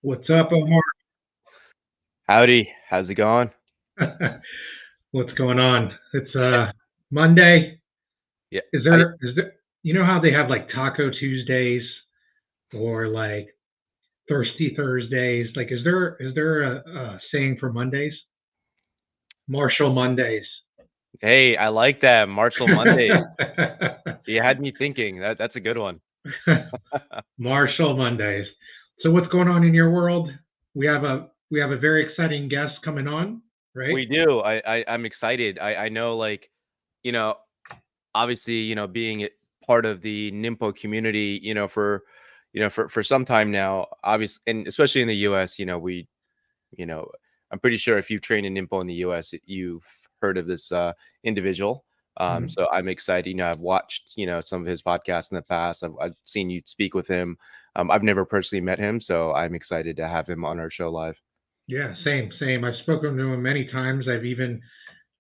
What's up, Omar? Howdy, how's it going? What's going on? It's Monday. Yeah, Is there you know how they have like Taco Tuesdays or like Thirsty Thursdays? Like is there a saying for Mondays? Marshall Mondays. hey, I like that Marshall Monday. You had me thinking. That's a good one. Marshall Mondays. So what's going on in your world? We have a very exciting guest coming on, right? We do. I'm excited. I know, like, you know, obviously, being part of the NIMPO community, for some time now, obviously, and especially in the US, you know, I'm pretty sure if you've trained in NIMPO in the US, you've heard of this individual. Mhm. So I'm excited. I've watched, some of his podcasts in the past. I've seen you speak with him. I've never personally met him, so I'm excited to have him on our show live. Yeah, same. I've spoken to him many times. I've even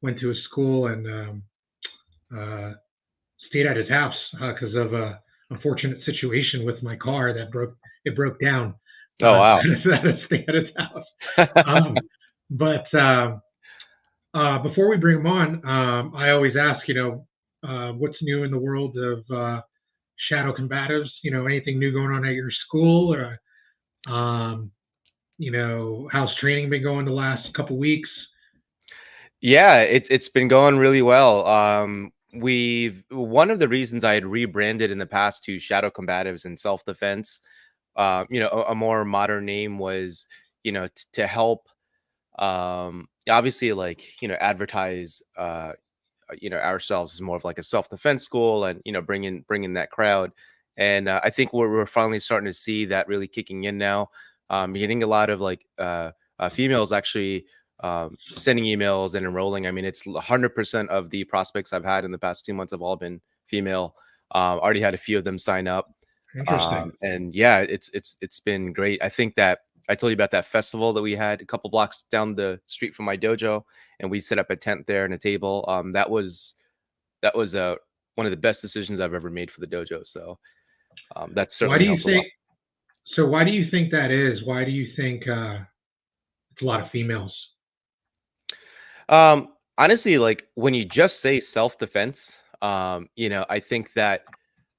went to his school and uh, stayed at his house because of a unfortunate situation with my car that broke down. Oh, So wow. I had to stay at his house. Um, but before we bring him on, I always ask, what's new in the world of shadow combatives? Anything new going on at your school, or how's training been going the last couple weeks? Yeah, it's been going really well. We've One of the reasons I had rebranded in the past to Shadow Combatives and Self Defense, a more modern name was, to help, obviously, like, advertise, ourselves as more of like a self defense school, and bringing that crowd. And I think we're finally starting to see that really kicking in now. Getting a lot of like females actually sending emails and enrolling. I mean, it's 100% of the prospects I've had in the past 2 months have all been female. Already had a few of them sign up, Interesting. and yeah, it's been great. I think that I told you about that festival that we had a couple blocks down the street from my dojo, and we set up a tent there and a table. That was one of the best decisions I've ever made for the dojo. So that's Why certainly do you helped a lot. think? So why do you think that is? Why do you think it's a lot of females? Honestly, like when you just say self defense, I think that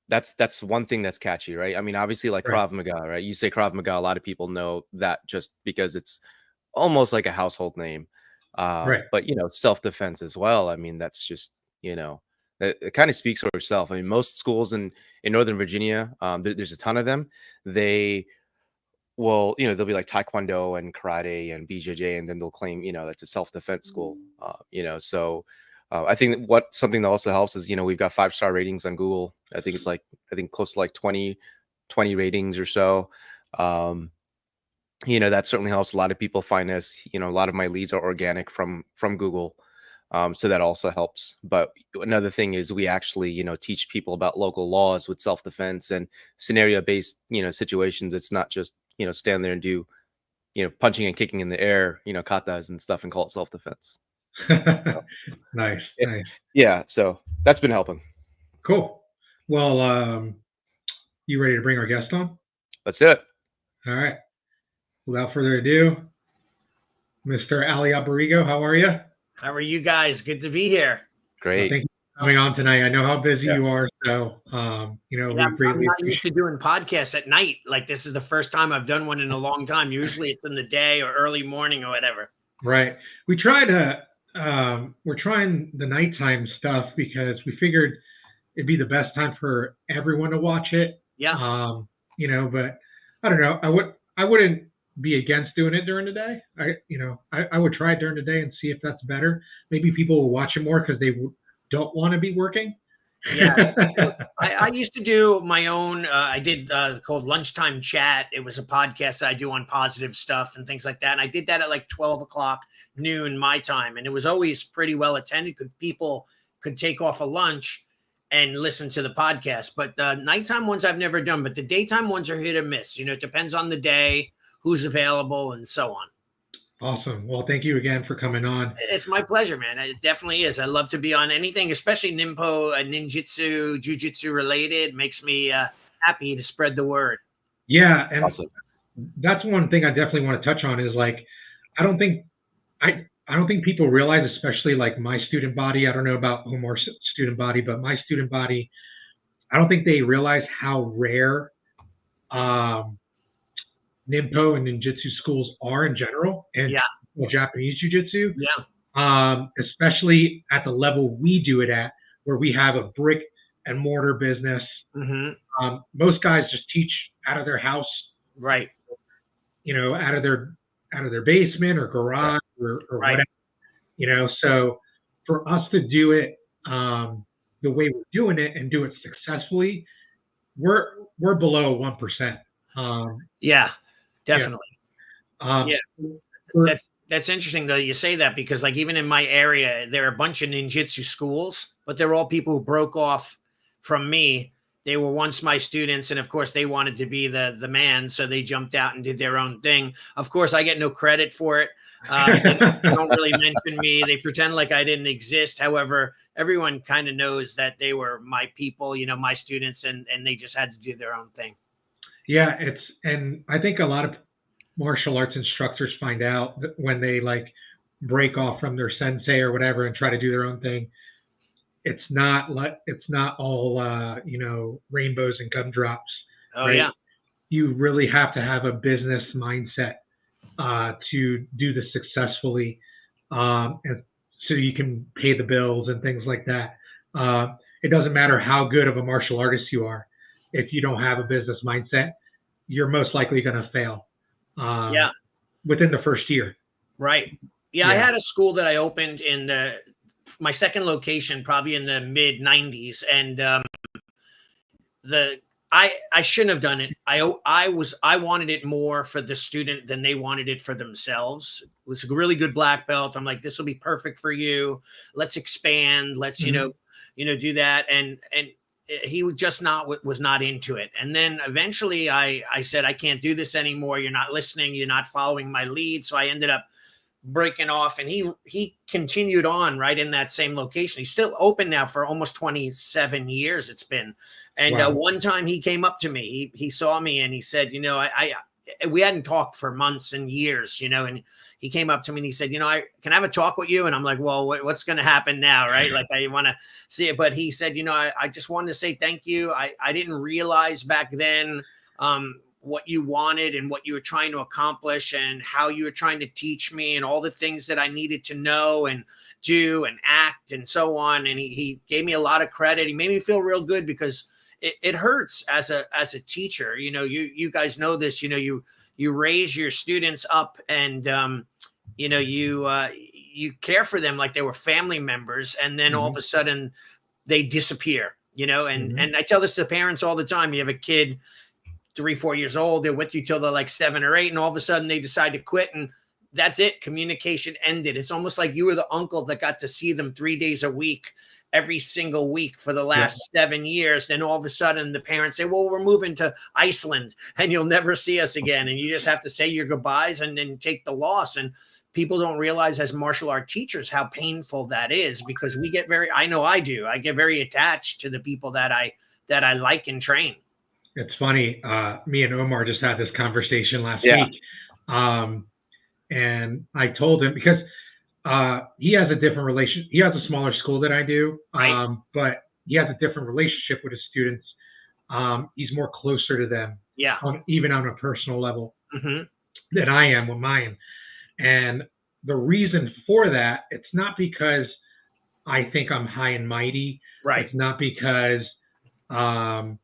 that's one thing that's catchy, right? I mean, obviously, like Right. Krav Maga, right? You say Krav Maga, a lot of people know that just because it's almost like a household name. Right. But self defense as well. I mean, that's just it kind of speaks for itself. I mean, most schools in Northern Virginia, there's a ton of them. They Well, they'll be like taekwondo and karate and BJJ, and then they'll claim, that's a self-defense school. So I think something that also helps is, we've got 5-star ratings on Google. I think close to like 20 ratings or so. Um, that certainly helps. A lot of people find us, a lot of my leads are organic from Google. So that also helps. But another thing is we actually, teach people about local laws with self-defense and scenario-based, situations. It's not just, stand there and do, punching and kicking in the air, katas and stuff and call it self-defense. So, Nice, yeah, nice, yeah. So that's been helping. cool. Well, you ready to bring our guest on? That's it. All right. Without further ado, Mr. Allie Alberigo, how are you? How are you guys? Good to be here. Great. Thank you for coming on tonight. I know how busy Yeah. you are, so Yeah, we I'm greatly not used to appreciate. doing podcasts at night. Like this is the first time I've done one in a long time. Usually it's in the day or early morning or whatever. Right. We're trying the nighttime stuff because we figured it'd be the best time for everyone to watch it. Yeah. But I don't know. I wouldn't be against doing it during the day. I would try it during the day and see if that's better. Maybe people will watch it more because they don't want to be working. Yeah. I used to do my own, I did called Lunchtime Chat. It was a podcast that I do on positive stuff and things like that. And I did that at like 12 o'clock noon my time. And it was always pretty well attended. People could take off a lunch and listen to the podcast. But the nighttime ones I've never done, but the daytime ones are hit or miss. It depends on the day, who's available, and so on. Awesome. Well, thank you again for coming on. It's my pleasure, man. It definitely is. I love to be on anything, especially Nimpo, Ninjutsu, Jujitsu related. Makes me happy to spread the word. Yeah, and Awesome. that's one thing I definitely want to touch on is like, I don't think I don't think people realize, especially like my student body. I don't know about Omar's student body, but my student body, I don't think they realize how rare um, Ninpo and Ninjutsu schools are in general, and Yeah. Japanese Jiu-Jitsu, Yeah. especially at the level we do it at, where we have a brick and mortar business. Hmm. Most guys just teach out of their house, Right. out of their basement or garage or Right. whatever, So for us to do it the way we're doing it and do it successfully, we're below 1%. Yeah. Yeah. Definitely. Um, Yeah. for- That's interesting though you say that, because like even in my area there are a bunch of ninjutsu schools, but they're all people who broke off from me. They were once my students, and of course they wanted to be the man, so they jumped out and did their own thing. Of course I get no credit for it. They don't really mention me. They pretend like I didn't exist. However, everyone kind of knows that they were my people, my students, and they just had to do their own thing. yeah, and I think a lot of martial arts instructors find out that when they like break off from their sensei or whatever and try to do their own thing, it's not all rainbows and gumdrops. Oh Right? yeah. You really have to have a business mindset to do this successfully, and so you can pay the bills and things like that. It doesn't matter how good of a martial artist you are, if you don't have a business mindset, you're most likely going to fail Yeah. within the first year. Right. Yeah, I Yeah. had a school that I opened in my second location, probably in the mid '90s, and the I shouldn't have done it. I wanted it more for the student than they wanted it for themselves. It was a really good black belt. I'm like, this will be perfect for you. Let's expand. Let's do that. And he was not into it. And then eventually I said, I can't do this anymore. You're not listening. You're not following my lead. So I ended up breaking off, and he continued on right in that same location. He's still open now for almost 27 years it's been. And Wow. one time he came up to me, he saw me and he said, we hadn't talked for months and years, and he came up to me and he said, I can have a talk with you. And I'm like, well, what's going to happen now? Right. Like I want to see it. But he said, I just wanted to say thank you. I didn't realize back then, what you wanted and what you were trying to accomplish and how you were trying to teach me and all the things that I needed to know and do and act and so on. And he gave me a lot of credit. He made me feel real good, because it hurts as a teacher. You guys know this, you raise your students up, and you care for them like they were family members, and then all of a sudden they disappear, and I tell this to parents all the time. You have a kid 3-4 years old, they're with you till they're like 7 or 8, and all of a sudden they decide to quit, and that's it. Communication ended. It's almost like you were the uncle that got to see them 3 days a week, every single week for the last 7 years. Then all of a sudden the parents say, well, we're moving to Iceland and you'll never see us again. And you just have to say your goodbyes and then take the loss. And people don't realize, as martial art teachers, how painful that is, because we get I know I do. I get very attached to the people that I like and train. It's funny. Me and Omar just had this conversation last week. And I told him, because he has a different relation. He has a smaller school than I do, Right. but he has a different relationship with his students. He's more closer to them, Yeah. even on a personal level, than I am with mine. And the reason for that, it's not because I think I'm high and mighty. Right. It's not because I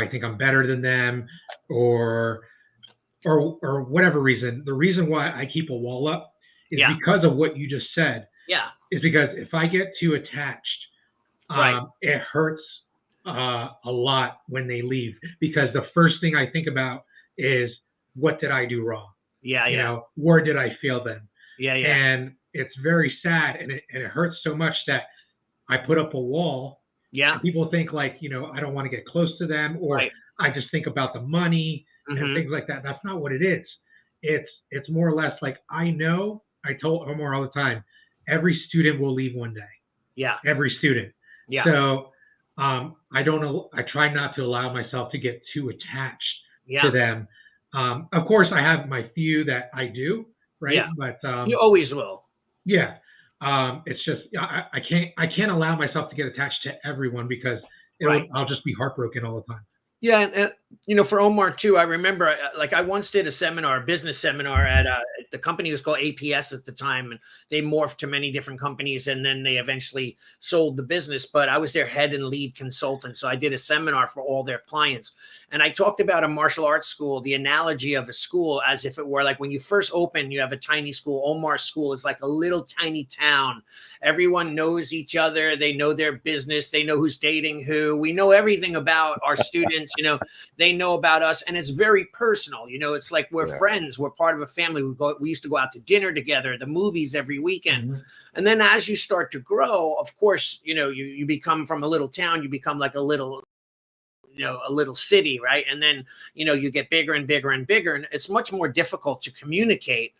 think I'm better than them, or whatever reason. The reason why I keep a wall up is because of what you just said. Yeah. Is because if I get too attached, Right. It hurts a lot when they leave, because the first thing I think about is, what did I do wrong? Yeah. Where did I fail them? Yeah. And it's very sad, and it hurts so much that I put up a wall. Yeah. People think like, I don't want to get close to them, or I just think about the money and things like that. That's not what it is. It's more or less like, I told Omar all the time, every student will leave one day. Yeah. Every student. Yeah. So I don't know. I try not to allow myself to get too attached Yeah. them. Of course, I have my few that I do, right? Yeah. But You always will. yeah, it's just I can't allow myself to get attached to everyone because Right. I'll just be heartbroken all the time. Yeah, and you know, for Omar too, I remember like I once did a seminar, a business seminar at the company was called APS at the time, and they morphed to many different companies, and then they eventually sold the business. But I was their head and lead consultant, so I did a seminar for all their clients, and I talked about a martial arts school, the analogy of a school as if it were like when you first open, you have a tiny school. Omar's school is like a little tiny town. Everyone knows each other. They know their business. They know who's dating who. We know everything about our students. You know, they know about us, and it's very personal. You know, it's like we're friends. We're part of a family. We used to go out to dinner together, the movies every weekend. Mm-hmm. And then as you start to grow, of course, you know, you become from a little town, you become like a little, you know, a little city, right? And then, you know, you get bigger and bigger and bigger, and it's much more difficult to communicate.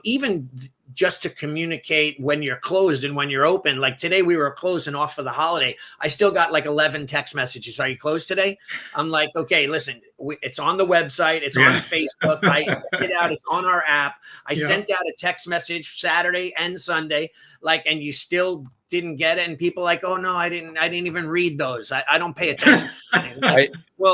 Even just to communicate when you're closed and when you're open. Like today we were closed and off for the holiday. I still got like 11 text messages. Are you closed today? I'm like, okay, listen, it's on the website. It's on Facebook. I sent it out. It's on our app. I sent out a text message Saturday and Sunday, like, and you still didn't get it. And people like, oh no, I didn't even read those. I don't pay attention. Like,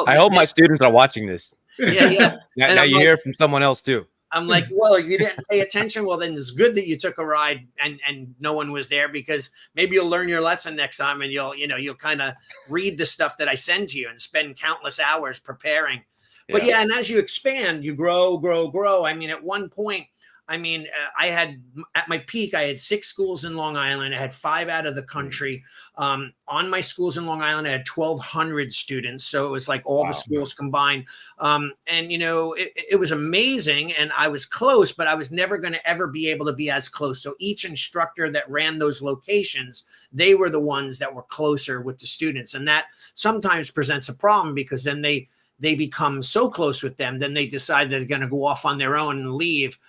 I hope my students are watching this. Yeah. Now you hear from someone else too. I'm like, well, you didn't pay attention. Well, then it's good that you took a ride and no one was there, because maybe you'll learn your lesson next time, and you'll kind of read the stuff that I send to you and spend countless hours preparing. But yeah, and as you expand, you grow. I mean, at one point, I had at my peak, I had 6 schools in Long Island. I had 5 out of the country. On my schools in Long Island, I had 1,200 students. So it was like all the schools combined. And, you know, it was amazing. And I was close, but I was never going to ever be able to be as close. So each instructor that ran those locations, they were the ones that were closer with the students. And that sometimes presents a problem, because then they become so close with them, then they decide they're going to go off on their own and leave,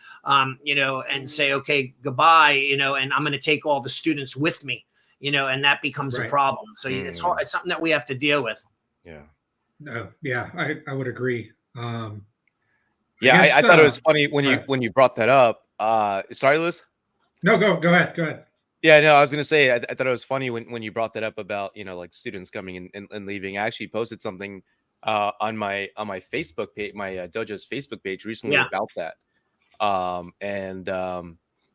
you know, and say, okay, goodbye, you know, and I'm going to take all the students with me, you know, and that becomes a problem. So it's hard. It's something that we have to deal with. Yeah. No, yeah, I would agree. I thought it was funny when you brought that up. Sorry, Louis? No, go ahead. Yeah, no, I was gonna say I thought it was funny when you brought that up about, you know, like students coming and leaving. I actually posted something on my Facebook page, my dojo's Facebook page recently about that.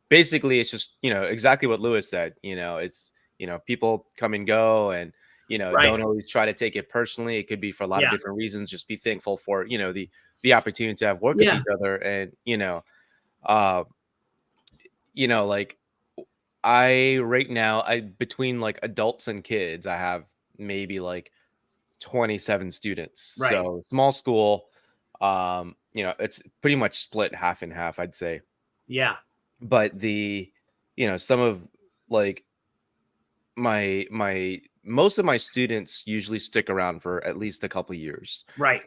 Basically it's just, you know, exactly what Louis said. You know, it's, you know, people come and go, and, you know, don't always try to take it personally. It could be for a lot of different reasons. Just be thankful for, you know, the opportunity to have work with each other. And, you know, like right now, between like adults and kids, I have maybe like 27 students. So small school. You know, it's pretty much split half and half, I'd say. Yeah. But you know, some of like most of my students usually stick around for at least a couple of years. Right.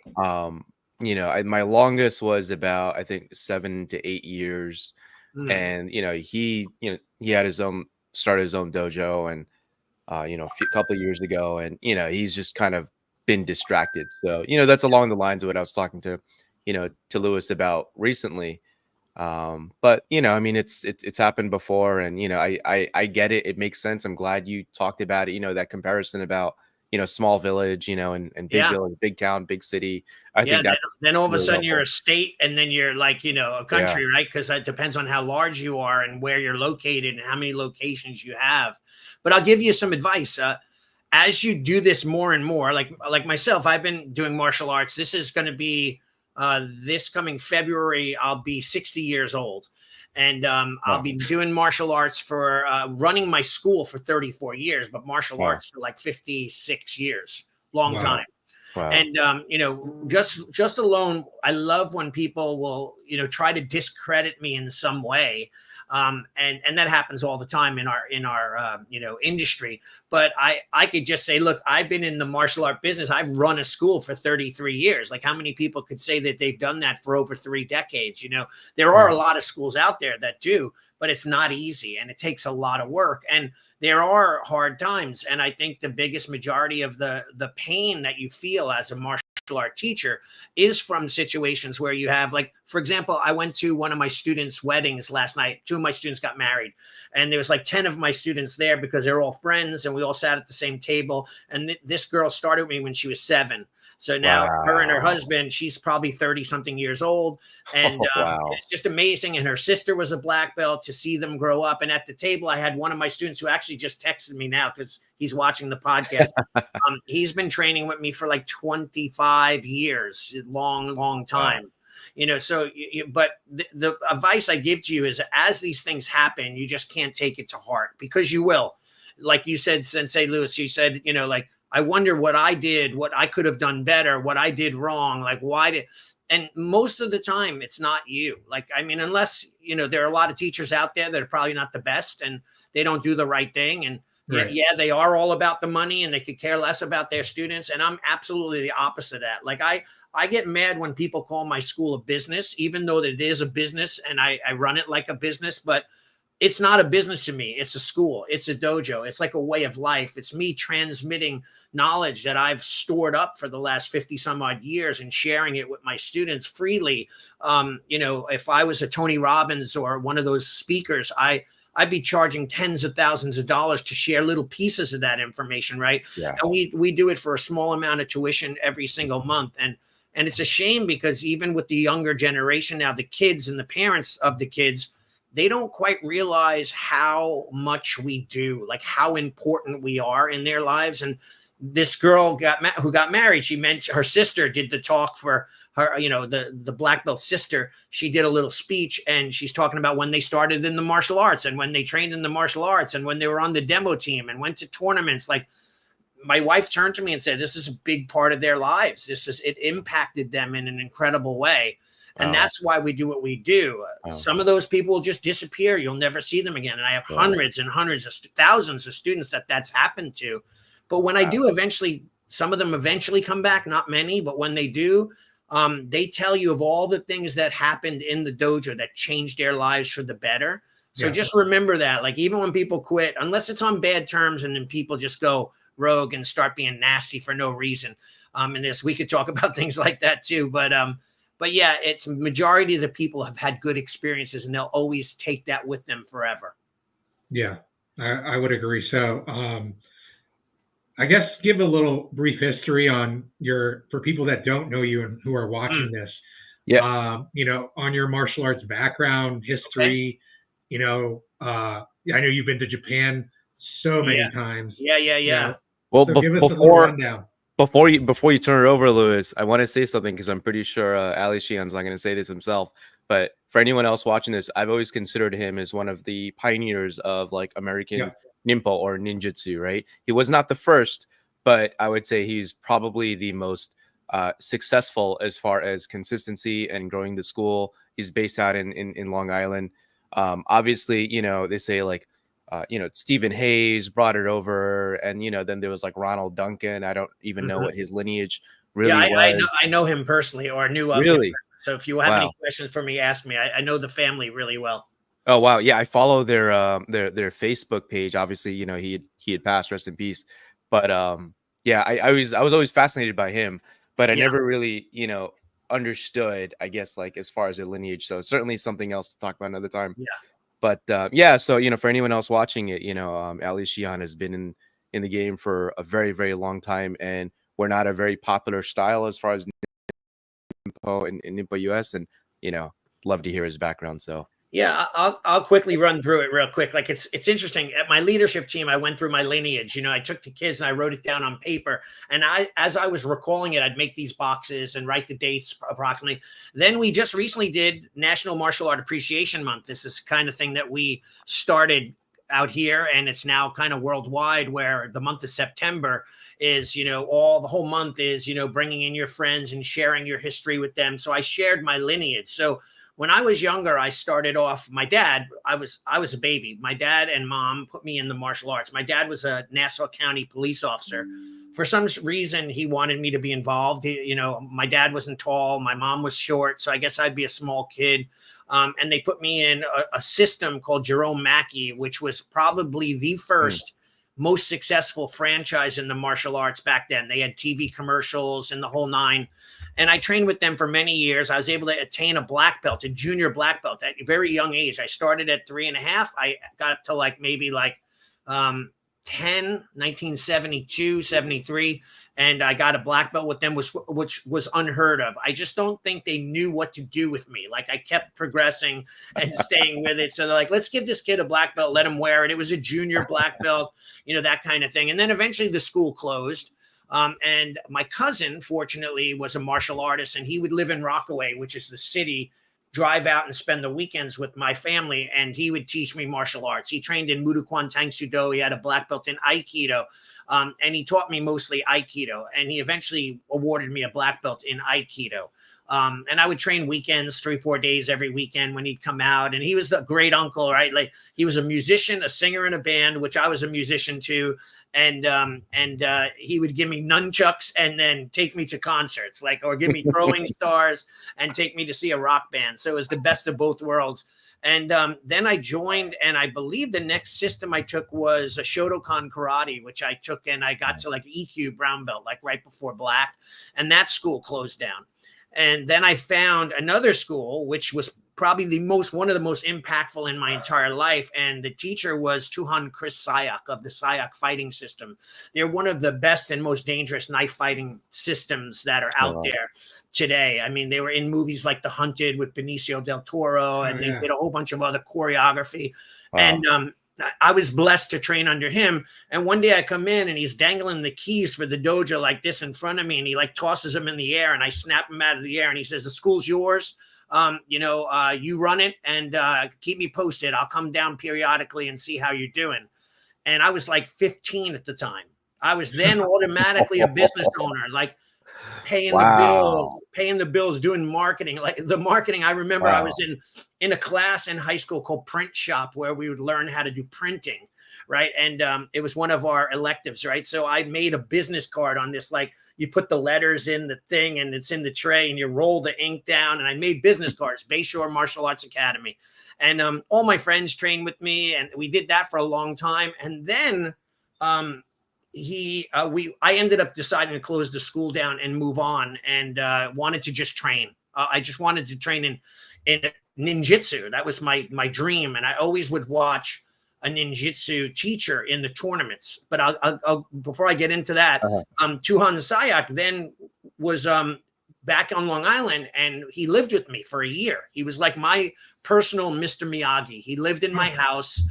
You know, my longest was about, I think, 7 to 8 years. And, you know, he had started his own dojo, and, you know, a couple of years ago, and, you know, he's just kind of been distracted. So, you know, that's along the lines of what I was talking to Louis about recently. But, you know, I mean, it's happened before, and, you know, I get it. It makes sense. I'm glad you talked about it, you know, that comparison about, you know, small village, you know, and big village, big town, big city. I think then all of a sudden you're a state, and then you're like, you know, a country, right? Because that depends on how large you are and where you're located and how many locations you have. But I'll give you some advice. As you do this more and more, like myself, I've been doing martial arts. This is going to be this coming February, I'll be 60 years old. And I'll be doing martial arts for running my school for 34 years, but martial arts for like 56 years, long time. Wow. And, you know, just alone, I love when people will, you know, try to discredit me in some way. And that happens all the time in our you know, industry. But I could just say, look, I've been in the martial art business. I've run a school for 33 years. Like, how many people could say that they've done that for over 3 decades? You know, there are a lot of schools out there that do, but it's not easy, and it takes a lot of work, and there are hard times. And I think the biggest majority of the pain that you feel as a martial art teacher is from situations where you have, like, for example, I went to one of my students' weddings last night. 2 of my students got married, and there was like 10 of my students there because they're all friends, and we all sat at the same table. And this girl started with me when she was 7. So now her and her husband, she's probably 30 something years old. And it's just amazing. And her sister was a black belt, to see them grow up. And at the table, I had one of my students who actually just texted me now because he's watching the podcast. He's been training with me for like 25 years, long time. Wow. So, but the advice I give to you is, as these things happen, you just can't take it to heart, because you will. Like you said, Sensei Lewis, you said, like, I wonder what I did, what I could have done better, what I did wrong. Like, and most of the time it's not you. Like, I mean, unless, there are a lot of teachers out there that are probably not the best and they don't do the right thing. And yeah, they are all about the money and they could care less about their students. And I'm absolutely the opposite of that. Like, I get mad when people call my school a business, even though it is a business and I run it like a business, but it's not a business to me. It's a school. It's a dojo. It's like a way of life. It's me transmitting knowledge that I've stored up for the last 50 some odd years and sharing it with my students freely. If I was a Tony Robbins or one of those speakers, I'd be charging tens of thousands of dollars to share little pieces of that information, right? Yeah. And we do it for a small amount of tuition every single month. And it's a shame, because even with the younger generation now, the kids and the parents of the kids, they don't quite realize how much we do, like how important we are in their lives. And this girl who got married, she mentioned her sister did the talk for her, the black belt sister. She did a little speech, and she's talking about when they started in the martial arts and when they trained in the martial arts and when they were on the demo team and went to tournaments. Like, my wife turned to me and said, this is a big part of their lives. It impacted them in an incredible way. And that's why we do what we do. Some of those people will just disappear. You'll never see them again. And I have hundreds and hundreds of thousands of students that's happened to. But when I do eventually, some of them eventually come back, not many, but when they do, they tell you of all the things that happened in the dojo that changed their lives for the better. So just remember that, like, even when people quit, unless it's on bad terms and then people just go rogue and start being nasty for no reason. And we could talk about things like that too. But yeah, it's majority of the people have had good experiences, and they'll always take that with them forever. Yeah, I would agree. So I guess give a little brief history on for people that don't know you and who are watching this. Yeah. On your martial arts background, history. Okay. I know you've been to Japan so many times. Yeah. Well, so give us a little rundown. Before you turn it over, Lewis, I want to say something, because I'm pretty sure Ali Shihan's not going to say this himself. But for anyone else watching this, I've always considered him as one of the pioneers of like American Ninpo or Ninjutsu, right? He was not the first, but I would say he's probably the most successful as far as consistency and growing the school. He's based out in Long Island. Obviously, they say like, Stephen Hayes brought it over, and then there was like Ronald Duncan. I don't even know what his lineage really was. I know him personally, or knew of him. So if you have any questions for me, ask me. I know the family really well. Oh wow, yeah, I follow their Facebook page. Obviously, he had passed, rest in peace. But I was always fascinated by him, but I never really understood, I guess, like as far as their lineage. So certainly something else to talk about another time. Yeah. But so for anyone else watching it, Ali Shihan has been in the game for a very, very long time, and we're not a very popular style as far as Ninpo and Ninpo US, and love to hear his background. So yeah, I'll quickly run through it real quick. Like, it's interesting. At my leadership team, I went through my lineage. I took the kids and I wrote it down on paper. And as I was recalling it, I'd make these boxes and write the dates approximately. Then we just recently did National Martial Art Appreciation Month. This is kind of thing that we started out here, and it's now kind of worldwide, where the month of September is, the whole month is, bringing in your friends and sharing your history with them. So I shared my lineage. So when I was younger, I started off, my dad, I was a baby. My dad and mom put me in the martial arts. My dad was a Nassau County police officer. For some reason, he wanted me to be involved. My dad wasn't tall. My mom was short. So I guess I'd be a small kid. And they put me in a system called Jerome Mackey, which was probably the first most successful franchise in the martial arts back then. They had TV commercials and the whole nine. And I trained with them for many years. I was able to attain a black belt, a junior black belt at a very young age. I started at 3.5. I got up to like maybe like 10, 1972, 73. And I got a black belt with them, which was unheard of. I just don't think they knew what to do with me. Like I kept progressing and staying with it. So they're like, let's give this kid a black belt, let him wear it. It was a junior black belt, you know, that kind of thing. And then eventually the school closed. And my cousin, fortunately, was a martial artist, and he would live in Rockaway, which is the city, drive out and spend the weekends with my family. And he would teach me martial arts. He trained in Muay Thai, Tang Soo Do. He had a black belt in Aikido. And he taught me mostly Aikido, and he eventually awarded me a black belt in Aikido. And I would train weekends, 3-4 days every weekend when he'd come out. And he was the great uncle, right? Like he was a musician, a singer in a band, which I was a musician too. And he would give me nunchucks and then take me to concerts, like, or give me throwing stars and take me to see a rock band. So it was the best of both worlds. And then I joined, and I believe the next system I took was a Shotokan karate, which I took, and I got to like EQ brown belt, like right before black. And that school closed down. And then I found another school, which was probably one of the most impactful in my entire life. And the teacher was Tuhan Chris Sayak of the Sayak fighting system. They're one of the best and most dangerous knife fighting systems that are out there today. I mean, they were in movies like The Hunted with Benicio del Toro, and they did a whole bunch of other choreography. Wow. And I was blessed to train under him. And one day I come in and he's dangling the keys for the dojo like this in front of me. And he like tosses them in the air, and I snap them out of the air. And he says, the school's yours. You run it, and keep me posted. I'll come down periodically and see how you're doing. And I was like 15 at the time. I was then automatically a business owner, like paying the bills, doing marketing. Like the marketing, I remember I was in a class in high school called Print Shop, where we would learn how to do printing, right? And it was one of our electives, right? So I made a business card on this, like you put the letters in the thing and it's in the tray and you roll the ink down. And I made business cards, Bayshore Martial Arts Academy. And all my friends trained with me, and we did that for a long time. And then I ended up deciding to close the school down and move on, and wanted to just train. I just wanted to train in ninjutsu. That was my dream. And I always would watch a ninjutsu teacher in the tournaments. But I'll before I get into that, Tuhan Sayak then was back on Long Island, and he lived with me for a year. He was like my personal Mr. Miyagi. He lived in my house.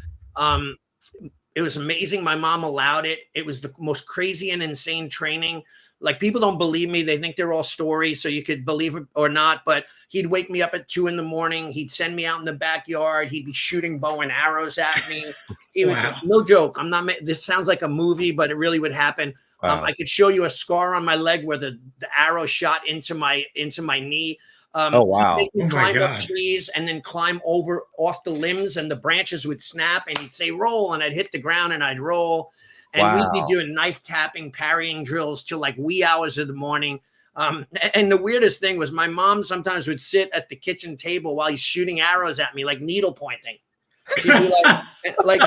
It was amazing. My mom allowed it. It was the most crazy and insane training. Like, people don't believe me. They think they're all stories, so you could believe it or not. But he'd wake me up at 2 a.m. He'd send me out in the backyard. He'd be shooting bow and arrows at me. He would, no joke. This sounds like a movie, but it really would happen. I could show you a scar on my leg where the arrow shot into my knee. Oh, wow. He'd make me climb up trees and then climb off the limbs, and the branches would snap, and he'd say, roll. And I'd hit the ground and I'd roll. And we'd be doing knife tapping, parrying drills till like wee hours of the morning. And the weirdest thing was my mom sometimes would sit at the kitchen table while he's shooting arrows at me, like needle pointing. She'd be like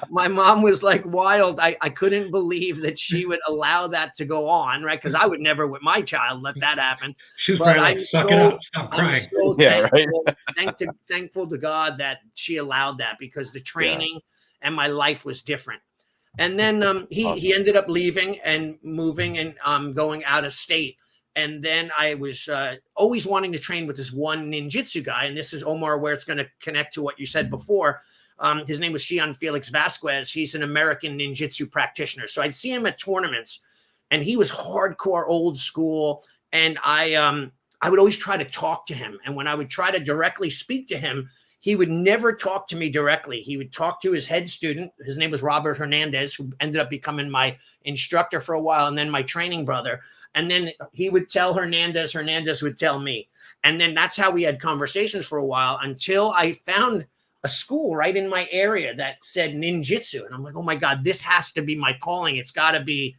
my mom was like wild. I couldn't believe that she would allow that to go on, right? Because I would never, with my child, let that happen. But I'm so thankful to God that she allowed that, because the training and my life was different. And then he ended up leaving and moving and going out of state. And then I was always wanting to train with this one ninjutsu guy. And this is, Omar, where it's going to connect to what you said before. His name was Xian Felix Vasquez. He's an American ninjutsu practitioner. So I'd see him at tournaments, and he was hardcore old school. And I would always try to talk to him. And when I would try to directly speak to him, he would never talk to me directly. He would talk to his head student. His name was Robert Hernandez, who ended up becoming my instructor for a while, and then my training brother. And then he would tell Hernandez, Hernandez would tell me. And then that's how we had conversations for a while, until I found a school right in my area that said ninjutsu. And I'm like, oh my God, this has to be my calling. It's got to be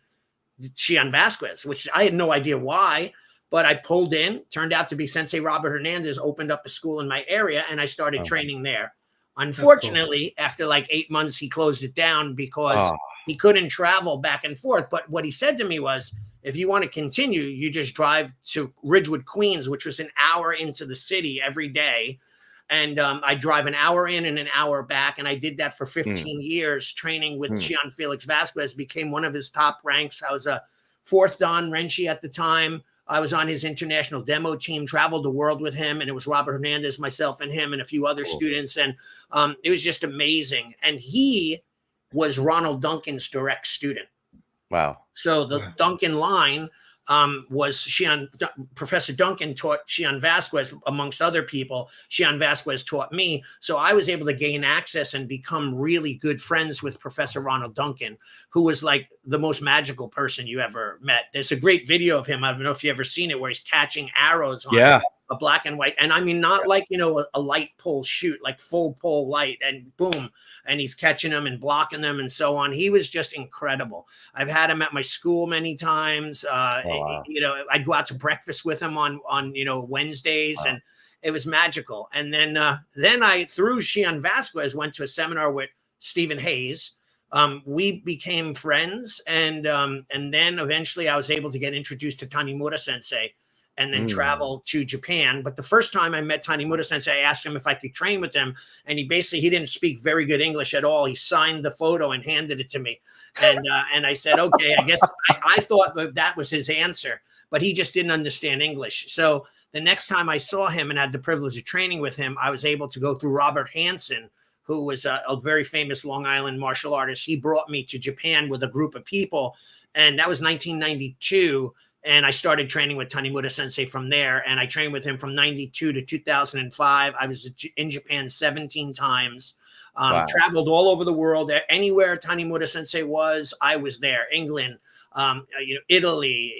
Xian Vasquez, which I had no idea why. But I pulled in, turned out to be Sensei Robert Hernandez opened up a school in my area, and I started training there. Unfortunately, after like 8 months, he closed it down because he couldn't travel back and forth. But what he said to me was, if you want to continue, you just drive to Ridgewood, Queens, which was an hour into the city every day. And I drive an hour in and an hour back. And I did that for 15 years, training with Xian Felix Vasquez, became one of his top ranks. I was a fourth Dan Renshi at the time. I was on his international demo team, traveled the world with him. And it was Robert Hernandez, myself and him and a few other students. And it was just amazing. And he was Ronald Duncan's direct student. Wow. So the Duncan line was Professor Duncan taught Xian Vasquez, amongst other people. Xian Vasquez taught me. So I was able to gain access and become really good friends with Professor Ronald Duncan, who was like the most magical person you ever met. There's a great video of him. I don't know if you ever seen it, where he's catching arrows on a black and white. And I mean, not like, you know, a light pole shoot, like full pole light, and boom. And he's catching them and blocking them and so on. He was just incredible. I've had him at my school many times. You know, I'd go out to breakfast with him on you know, Wednesdays, and it was magical. And then I, through Xian Vasquez, went to a seminar with Stephen Hayes. We became friends. And then eventually I was able to get introduced to Tanimura Sensei, and then travel to Japan. But the first time I met Tanimura Sensei, I asked him if I could train with him. And he didn't speak very good English at all. He signed the photo and handed it to me. And I said, okay, I guess I thought that was his answer, but he just didn't understand English. So the next time I saw him and had the privilege of training with him, I was able to go through Robert Hansen, who was a very famous Long Island martial artist. He brought me to Japan with a group of people. And that was 1992. And I started training with Tanimura Sensei from there. And I trained with him from 92 to 2005. I was in Japan 17 times, traveled all over the world. Anywhere Tanimura Sensei was, I was there. England, you know, Italy,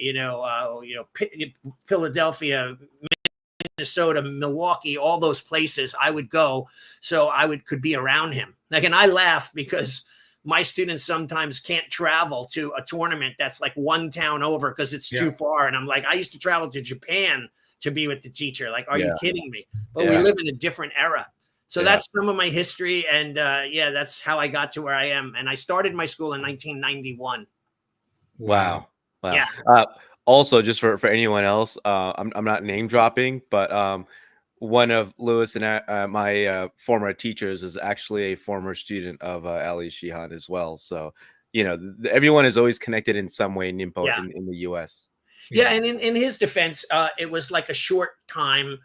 Philadelphia, Minnesota, Milwaukee, all those places I would go. So I could be around him. Like, and I laugh because my students sometimes can't travel to a tournament that's like one town over because it's too far. And I'm like, I used to travel to Japan to be with the teacher. Like, are you kidding me? But we live in a different era. So that's some of my history. And that's how I got to where I am. And I started my school in 1991. Wow. Yeah. Also, just for anyone else, I'm not name dropping, but one of Lewis and my former teachers is actually a former student of Ali Shihan as well. So, you know, everyone is always connected in some way in the U.S. Yeah, and in his defense, it was like a short time.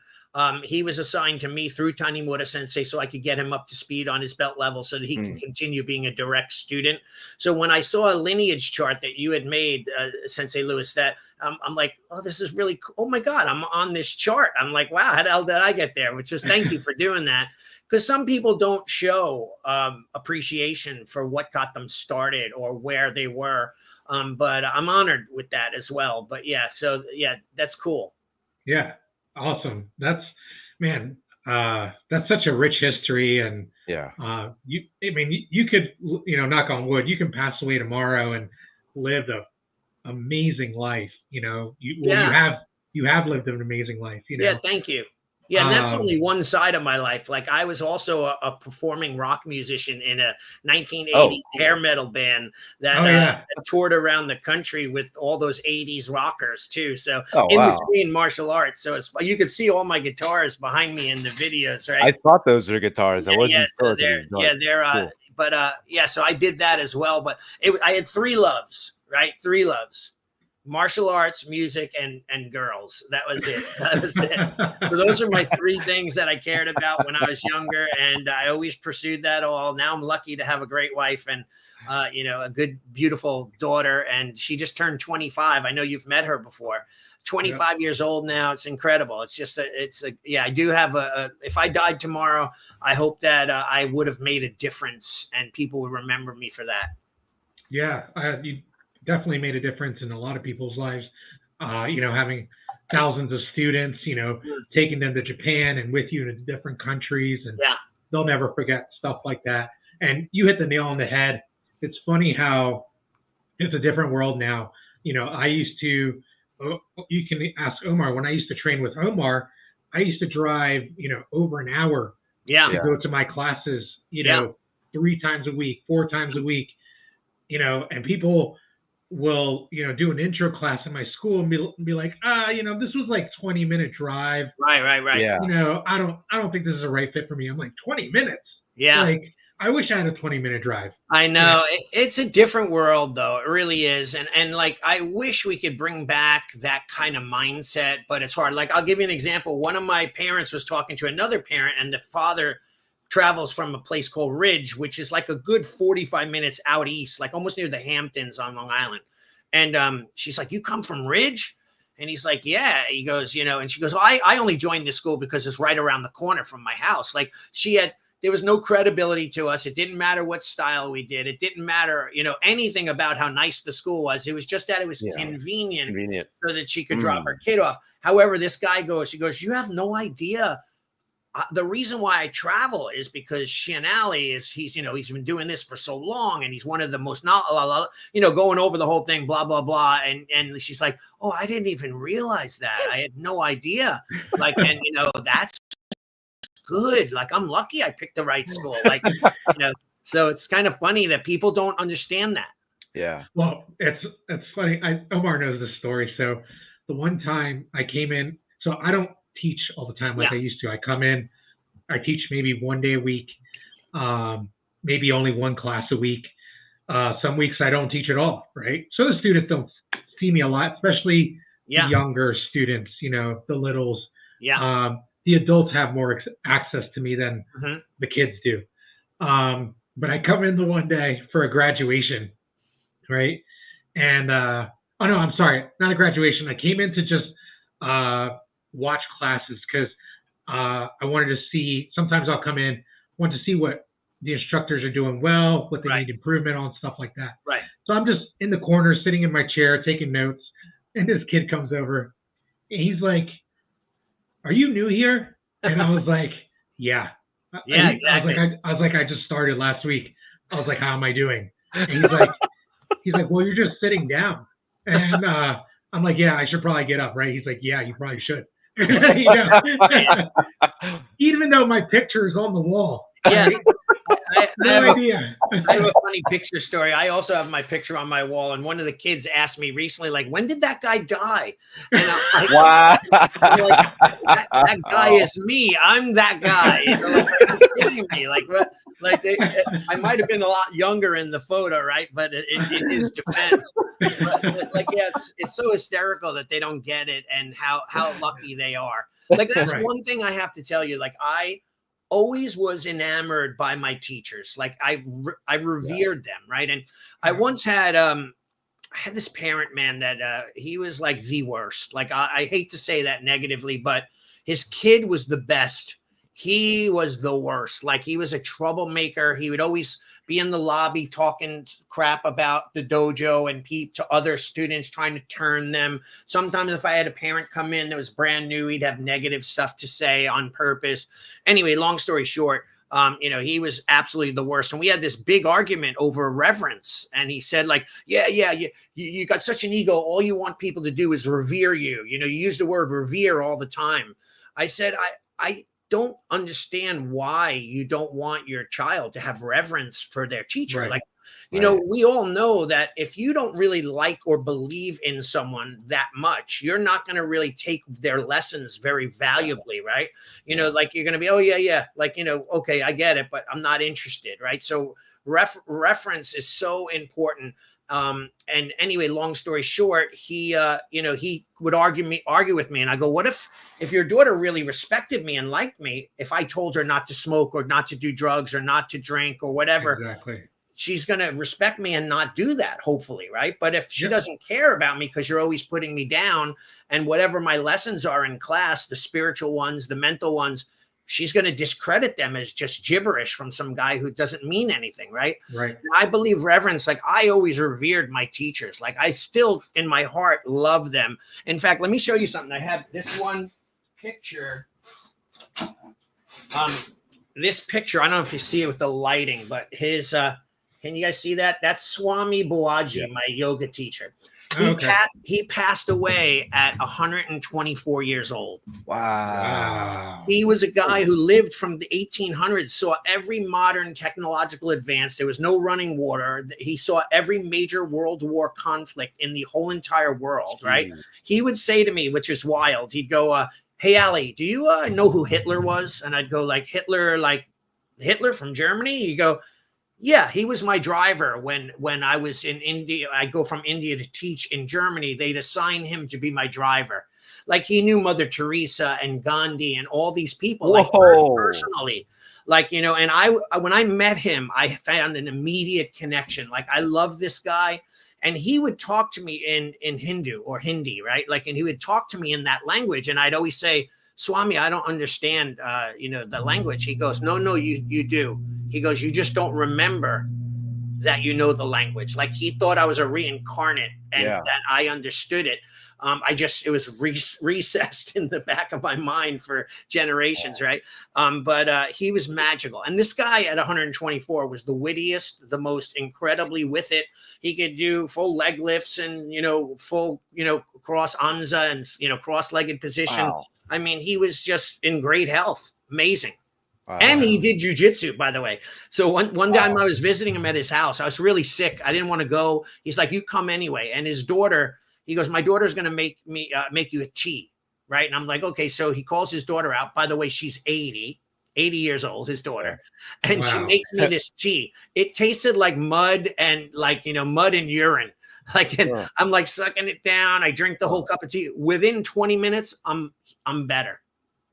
He was assigned to me through Tanimura Sensei so I could get him up to speed on his belt level so that he could continue being a direct student. So when I saw a lineage chart that you had made, Sensei Lewis, that I'm like, oh, this is really cool. Oh my God, I'm on this chart. I'm like, wow, how the hell did I get there? Which is, thank you for doing that. Because some people don't show appreciation for what got them started or where they were. But I'm honored with that as well. But that's cool. Yeah. Awesome. That's such a rich history. And you could, you know, knock on wood, you can pass away tomorrow and live an amazing life. You know, you have lived an amazing life, you know? Yeah. Thank you. Yeah, and that's only one side of my life. Like, I was also a performing rock musician in a 1980s hair metal band that toured around the country with all those 80s rockers too. So between martial arts, so you could see all my guitars behind me in the videos, right? I thought those were guitars. I wasn't sure. They're cool. So I did that as well. But I had three loves, right? Three loves. Martial arts, music, and girls. That was it. So those are my three things that I cared about when I was younger, and I always pursued that all. Now I'm lucky to have a great wife and a good, beautiful daughter, and she just turned 25. I know you've met her before. 25 years old now. It's incredible. It's just I do have if I died tomorrow, I hope that I would have made a difference and people would remember me for that. Yeah, you definitely made a difference in a lot of people's lives. Having thousands of students, taking them to Japan and with you to different countries, and they'll never forget stuff like that. And you hit the nail on the head. It's funny how it's a different world now. I used to, you can ask Omar, when I used to train with Omar, I used to drive, over an hour Yeah. to go to my classes, you Yeah. know, 3 times a week, 4 times a week, you know, and people will, you know, do an intro class in my school and be like, you know, this was like 20-minute drive. Right. Yeah. You know, I don't think this is a right fit for me. I'm like, 20 minutes? Yeah. Like, I wish I had a 20-minute drive. I know. It's a different world, though. It really is. And like, I wish we could bring back that kind of mindset, but it's hard. Like, I'll give you an example. One of my parents was talking to another parent, and the father travels from a place called Ridge, which is like a good 45 minutes out east, like almost near the Hamptons on Long Island. And she's like, "You come from Ridge?" And he's like, "Yeah." He goes, "You know," and she goes, "Well, I only joined this school because it's right around the corner from my house." Like, there was no credibility to us. It didn't matter what style we did. It didn't matter, you know, anything about how nice the school was. It was just that it was convenient so that she could drop her kid off. However, this guy goes, "You have no idea. The reason why I travel is because Allie he's been doing this for so long, and he's one of the most, going over the whole thing, blah, blah, blah." And she's like, "Oh, I didn't even realize that. I had no idea." Like, and, you know, that's good. Like, I'm lucky I picked the right school. Like, you know, so it's kind of funny that people don't understand that. Yeah. Well, it's funny. Omar knows this story. So the one time I came in, so I don't teach all the time like I used to. I come in, I teach maybe 1 day a week, maybe only 1 class a week. Some weeks I don't teach at all, right? So the students don't see me a lot, especially the younger students, you know, the littles. Yeah. The adults have more access to me than the kids do. But I come in the one day for a graduation, right? And oh no, I'm sorry, not a graduation. I came in to just watch classes because I wanted to see. Sometimes I'll come in, want to see what the instructors are doing well, what they need improvement on, stuff like that. Right. So I'm just in the corner, sitting in my chair, taking notes, and this kid comes over, and he's like, "Are you new here?" And I was like, "Yeah." Yeah, exactly. I was like, "I just started last week." I was like, "How am I doing?" And he's like, "Well, you're just sitting down." And I'm like, "Yeah, I should probably get up, right?" He's like, "Yeah, you probably should." You know? Even though my picture is on the wall. Yeah. Right? No idea. I have a funny picture story. I also have my picture on my wall, and one of the kids asked me recently, like, "When did that guy die?" And I'm like, Wow. that guy is me. I'm that guy. You know, like, are you kidding me? Like, what? Like, I might have been a lot younger in the photo, right? But in his defense, but like, yeah, it's so hysterical that they don't get it, and how lucky they are. Like, that's one thing I have to tell you. Like, I always was enamored by my teachers. Like, I revered them, right? And I once had this parent, man, that he was like the worst. Like, I hate to say that negatively, but his kid was the best. He was the worst. Like, he was a troublemaker. He would always be in the lobby talking crap about the dojo and to other students, trying to turn them. Sometimes if I had a parent come in that was brand new, he'd have negative stuff to say on purpose. Anyway, long story short, you know, he was absolutely the worst. And we had this big argument over reverence. And he said, like, you got such an ego. All you want people to do is revere you. You know, you use the word revere all the time. I said, I don't understand why you don't want your child to have reverence for their teacher. Right. Like, you know, we all know that if you don't really like or believe in someone that much, you're not going to really take their lessons very valuably, right? You know, like, you're going to be, "Oh, yeah. Like, you know, okay, I get it, but I'm not interested," right? So reference is so important. And anyway, long story short, he would argue with me. And I go, "What if your daughter really respected me and liked me, if I told her not to smoke or not to do drugs or not to drink or whatever?" Exactly. She's going to respect me and not do that, hopefully, right? But if she doesn't care about me because you're always putting me down, and whatever my lessons are in class, the spiritual ones, the mental ones, she's going to discredit them as just gibberish from some guy who doesn't mean anything, right? Right. And I believe reverence. Like, I always revered my teachers. Like, I still, in my heart, love them. In fact, let me show you something. I have this one picture. This picture, I don't know if you see it with the lighting, but his, can you guys see that? That's Swami Bawaji, my yoga teacher. Okay. He passed away at 124 years old. Wow. He was a guy who lived from the 1800s, saw every modern technological advance. There was no running water. He saw every major world war conflict in the whole entire world, right? He would say to me, which is wild, he'd go, hey, Allie, do you know who Hitler was? And I'd go, like Hitler from Germany? He'd go, yeah, he was my driver when I was in India. I go from India to teach in Germany. They'd assign him to be my driver. Like he knew Mother Teresa and Gandhi and all these people, like personally. Like, and when I met him, I found an immediate connection. Like, I love this guy. And he would talk to me in Hindu or Hindi, right? Like, and he would talk to me in that language. And I'd always say, Swami, I don't understand, the language. He goes, no, you do. He goes, you just don't remember that you know the language. Like he thought I was a reincarnate and that I understood it. It was recessed in the back of my mind for generations, right? But he was magical. And this guy at 124 was the wittiest, the most incredibly with it. He could do full leg lifts and, full, cross anza and, cross-legged position. Wow. I mean, he was just in great health. Amazing. Wow. And he did jujitsu, by the way. So one time I was visiting him at his house. I was really sick. I didn't want to go. He's like, you come anyway. And his daughter, he goes, my daughter's going to make you a tea. Right. And I'm like, okay. So he calls his daughter out. By the way, she's 80 years old, his daughter. And she makes me this tea. It tasted like mud and mud and urine. Like, and I'm like sucking it down. I drink the whole cup of tea. Within 20 minutes, I'm better.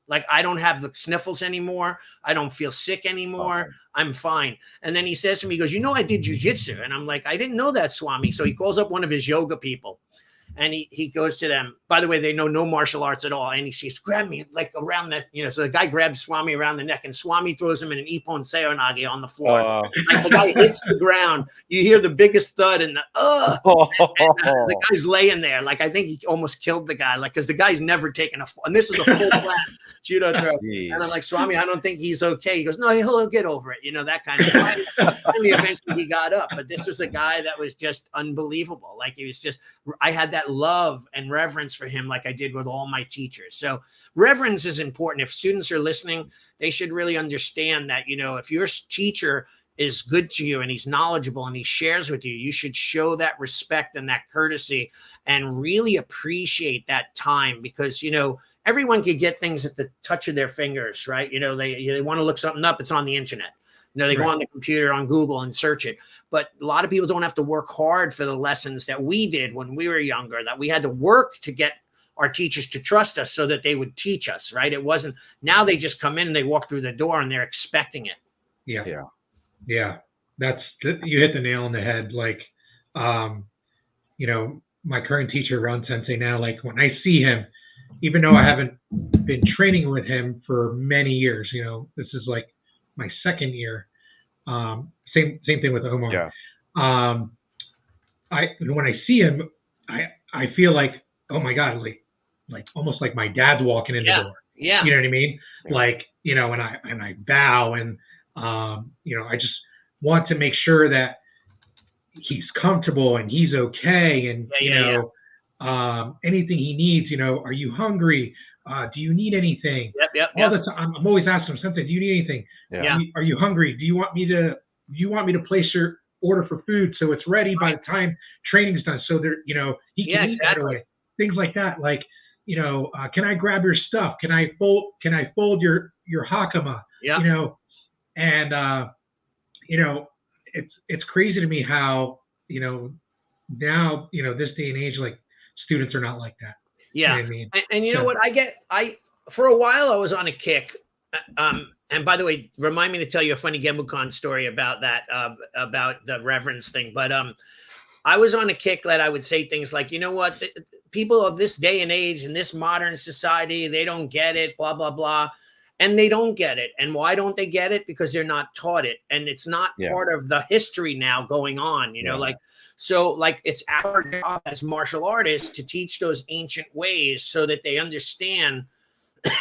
Like, I don't have the sniffles anymore. I don't feel sick anymore. Awesome. I'm fine. And then he says to me, he goes, I did jujitsu. And I'm like, I didn't know that, Swami. So he calls up one of his yoga people. And he goes to them. By the way, they know no martial arts at all. And he says, grab me like around the, so the guy grabs Swami around the neck and Swami throws him in an Ippon Seoinage on the floor. Like the guy hits the ground. You hear the biggest thud and the guy's laying there. Like, I think he almost killed the guy. Like, because the guy's never taken and this is a full class judo throw. Jeez. And I'm like, Swami, I don't think he's okay. He goes, no, he'll get over it. That kind of thing. Finally, eventually he got up. But this was a guy that was just unbelievable. Like, he was just, I had that love and reverence for him like I did with all my teachers. So reverence is important. If students are listening, they should really understand that, if your teacher is good to you and he's knowledgeable and he shares with you, you should show that respect and that courtesy and really appreciate that time because, everyone could get things at the touch of their fingers, right? They want to look something up. It's on the internet. They go on the computer, on Google and search it. But a lot of people don't have to work hard for the lessons that we did when we were younger, that we had to work to get our teachers to trust us so that they would teach us, right? It wasn't, now they just come in and they walk through the door and they're expecting it. Yeah. You hit the nail on the head. Like, my current teacher, Ron Sensei now, like when I see him, even though I haven't been training with him for many years, this is like my second year. Same thing with Omar. Yeah. When I see him, I feel like, oh my God, like almost like my dad's walking in the door. Yeah. You know what I mean? Yeah. Like, and I bow and I just want to make sure that he's comfortable and he's okay. And, anything he needs, are you hungry? Do you need anything? Yep. All the time, I'm always asking him something. Do you need anything? Yeah. Are you hungry? Do you want me to place your order for food so it's ready by the time training's done? So there, he can eat right away. Things like that. Like, can I grab your stuff? Can I fold your hakama? Yeah. It's crazy to me how, now, this day and age, like students are not like that. Yeah. You know what I mean? And you know what for a while I was on a kick. And by the way, remind me to tell you a funny Gembukan story about that, about the reverence thing. But I was on a kick that I would say things like, you know what, people of this day and age in this modern society, they don't get it, blah, blah, blah. And they don't get it. And why don't they get it? Because they're not taught it. And it's not part of the history now going on, So it's our job as martial artists to teach those ancient ways so that they understand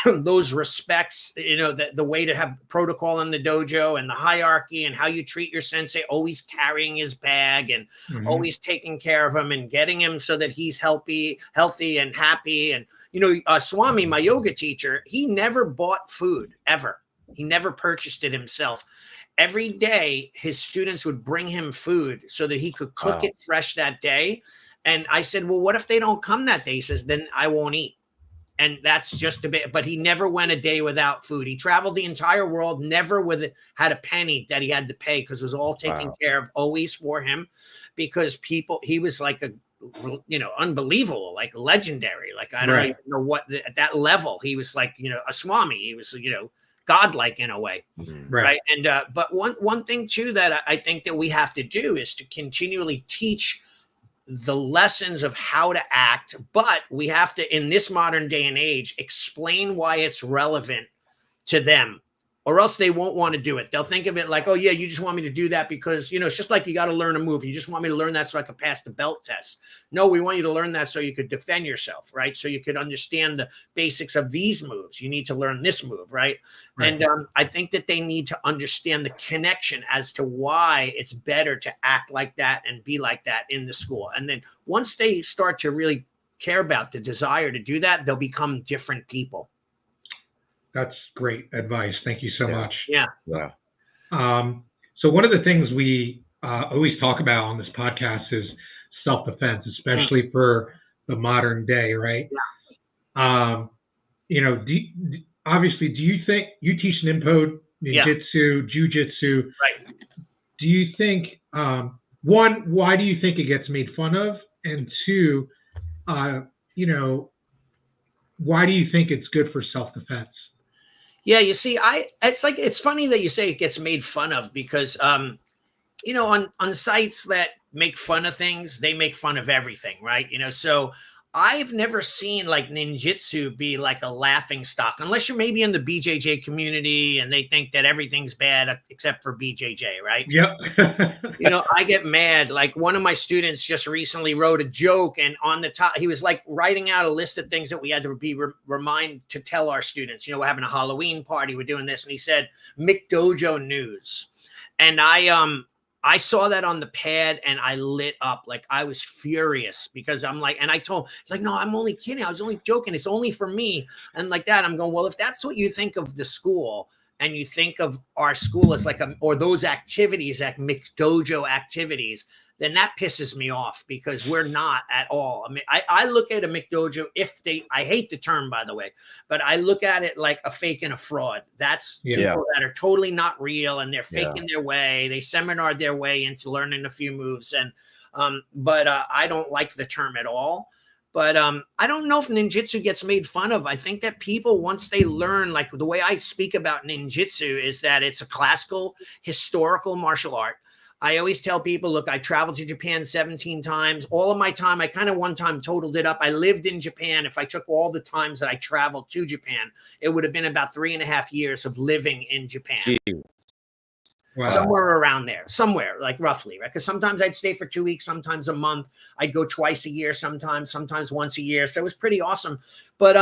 those respects, the way to have protocol in the dojo and the hierarchy and how you treat your sensei, always carrying his bag and always taking care of him and getting him so that he's healthy and happy. And, Swami, my yoga teacher, he never bought food ever. He never purchased it himself. Every day, his students would bring him food so that he could cook it fresh that day. And I said, well, what if they don't come that day? He says, then I won't eat. And that's just a bit, but he never went a day without food. He traveled the entire world, never had a penny that he had to pay because it was all taken care of always for him, because he was like unbelievable, like legendary. Like, I don't even know what, at that level, he was like, a Swami. He was, godlike in a way. Right. And, but one thing too, that I think that we have to do is to continually teach the lessons of how to act, but we have to, in this modern day and age, explain why it's relevant to them, or else they won't want to do it. They'll think of it like, oh yeah, you just want me to do that because, it's just like you got to learn a move. You just want me to learn that so I could pass the belt test. No, we want you to learn that so you could defend yourself, right? So you could understand the basics of these moves. You need to learn this move, right? And I think that they need to understand the connection as to why it's better to act like that and be like that in the school. And then once they start to really care about the desire to do that, they'll become different people. That's great advice. Thank you so much. Yeah. So one of the things we always talk about on this podcast is self-defense, especially for the modern day, right? Yeah. Obviously, do you think you teach Ninpo, Ninjutsu, Jiu-Jitsu? Right. Do you think, one, why do you think it gets made fun of? And two, why do you think it's good for self-defense? Yeah, you see, it's funny that you say it gets made fun of because, on sites that make fun of things, they make fun of everything, right? So I've never seen like ninjutsu be like a laughing stock, unless you're maybe in the BJJ community and they think that everything's bad except for BJJ, right? Yep. I get mad. Like one of my students just recently wrote a joke, and on the top, he was like writing out a list of things that we had to be remind to tell our students. We're having a Halloween party, we're doing this, and he said McDojo news, and I saw that on the pad and I lit up. Like I was furious because I'm like, and I told him, it's like, no, I'm only kidding. I was only joking. It's only for me. And like that, I'm going, well, if that's what you think of the school and you think of our school as like, or those activities, like McDojo activities, then that pisses me off because we're not at all. I mean, I look at a McDojo, I hate the term, by the way, but I look at it like a fake and a fraud. That's people that are totally not real and they're faking their way. They seminar their way into learning a few moves. And, but I don't like the term at all. But I don't know if ninjutsu gets made fun of. I think that people, once they learn, like the way I speak about ninjutsu is that it's a classical, historical martial art. I always tell people, look, I traveled to Japan 17 times. All of my time, I kind of one time totaled it up. I lived in Japan. If I took all the times that I traveled to Japan, it would have been about 3.5 years of living in Japan. Jeez. Wow. Somewhere around there, like roughly, right? Because sometimes I'd stay for 2 weeks, sometimes a month. I'd go twice a year, sometimes once a year. So it was pretty awesome. But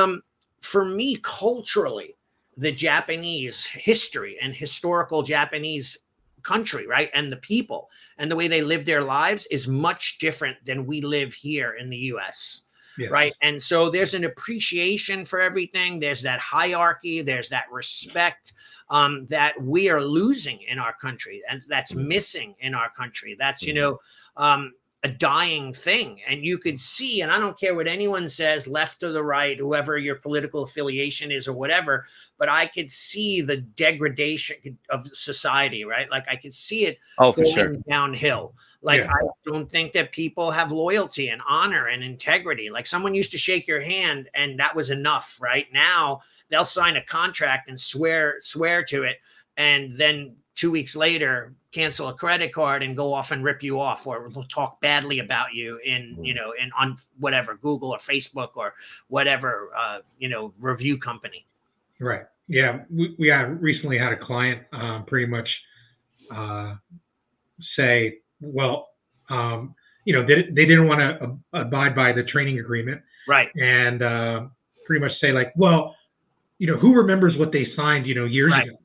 for me, culturally, the Japanese history and historical Japanese country, right, and the people and the way they live their lives is much different than we live here in the US. Right. And so there's an appreciation for everything. There's that hierarchy. There's that respect that we are losing in our country, and that's missing in our country. That's, a dying thing. And you could see, and I don't care what anyone says, left or the right, whoever your political affiliation is or whatever, but I could see the degradation of society, right? Like I could see it going downhill. Like I don't think that people have loyalty and honor and integrity. Like someone used to shake your hand and that was enough, right? Now they'll sign a contract and swear to it, and then 2 weeks later cancel a credit card and go off and rip you off or talk badly about you in on whatever, Google or Facebook or whatever, review company. Right. Yeah. We recently had a client pretty much say, well, they didn't want to abide by the training agreement. Right. And pretty much say like, well, who remembers what they signed, years Right. ago?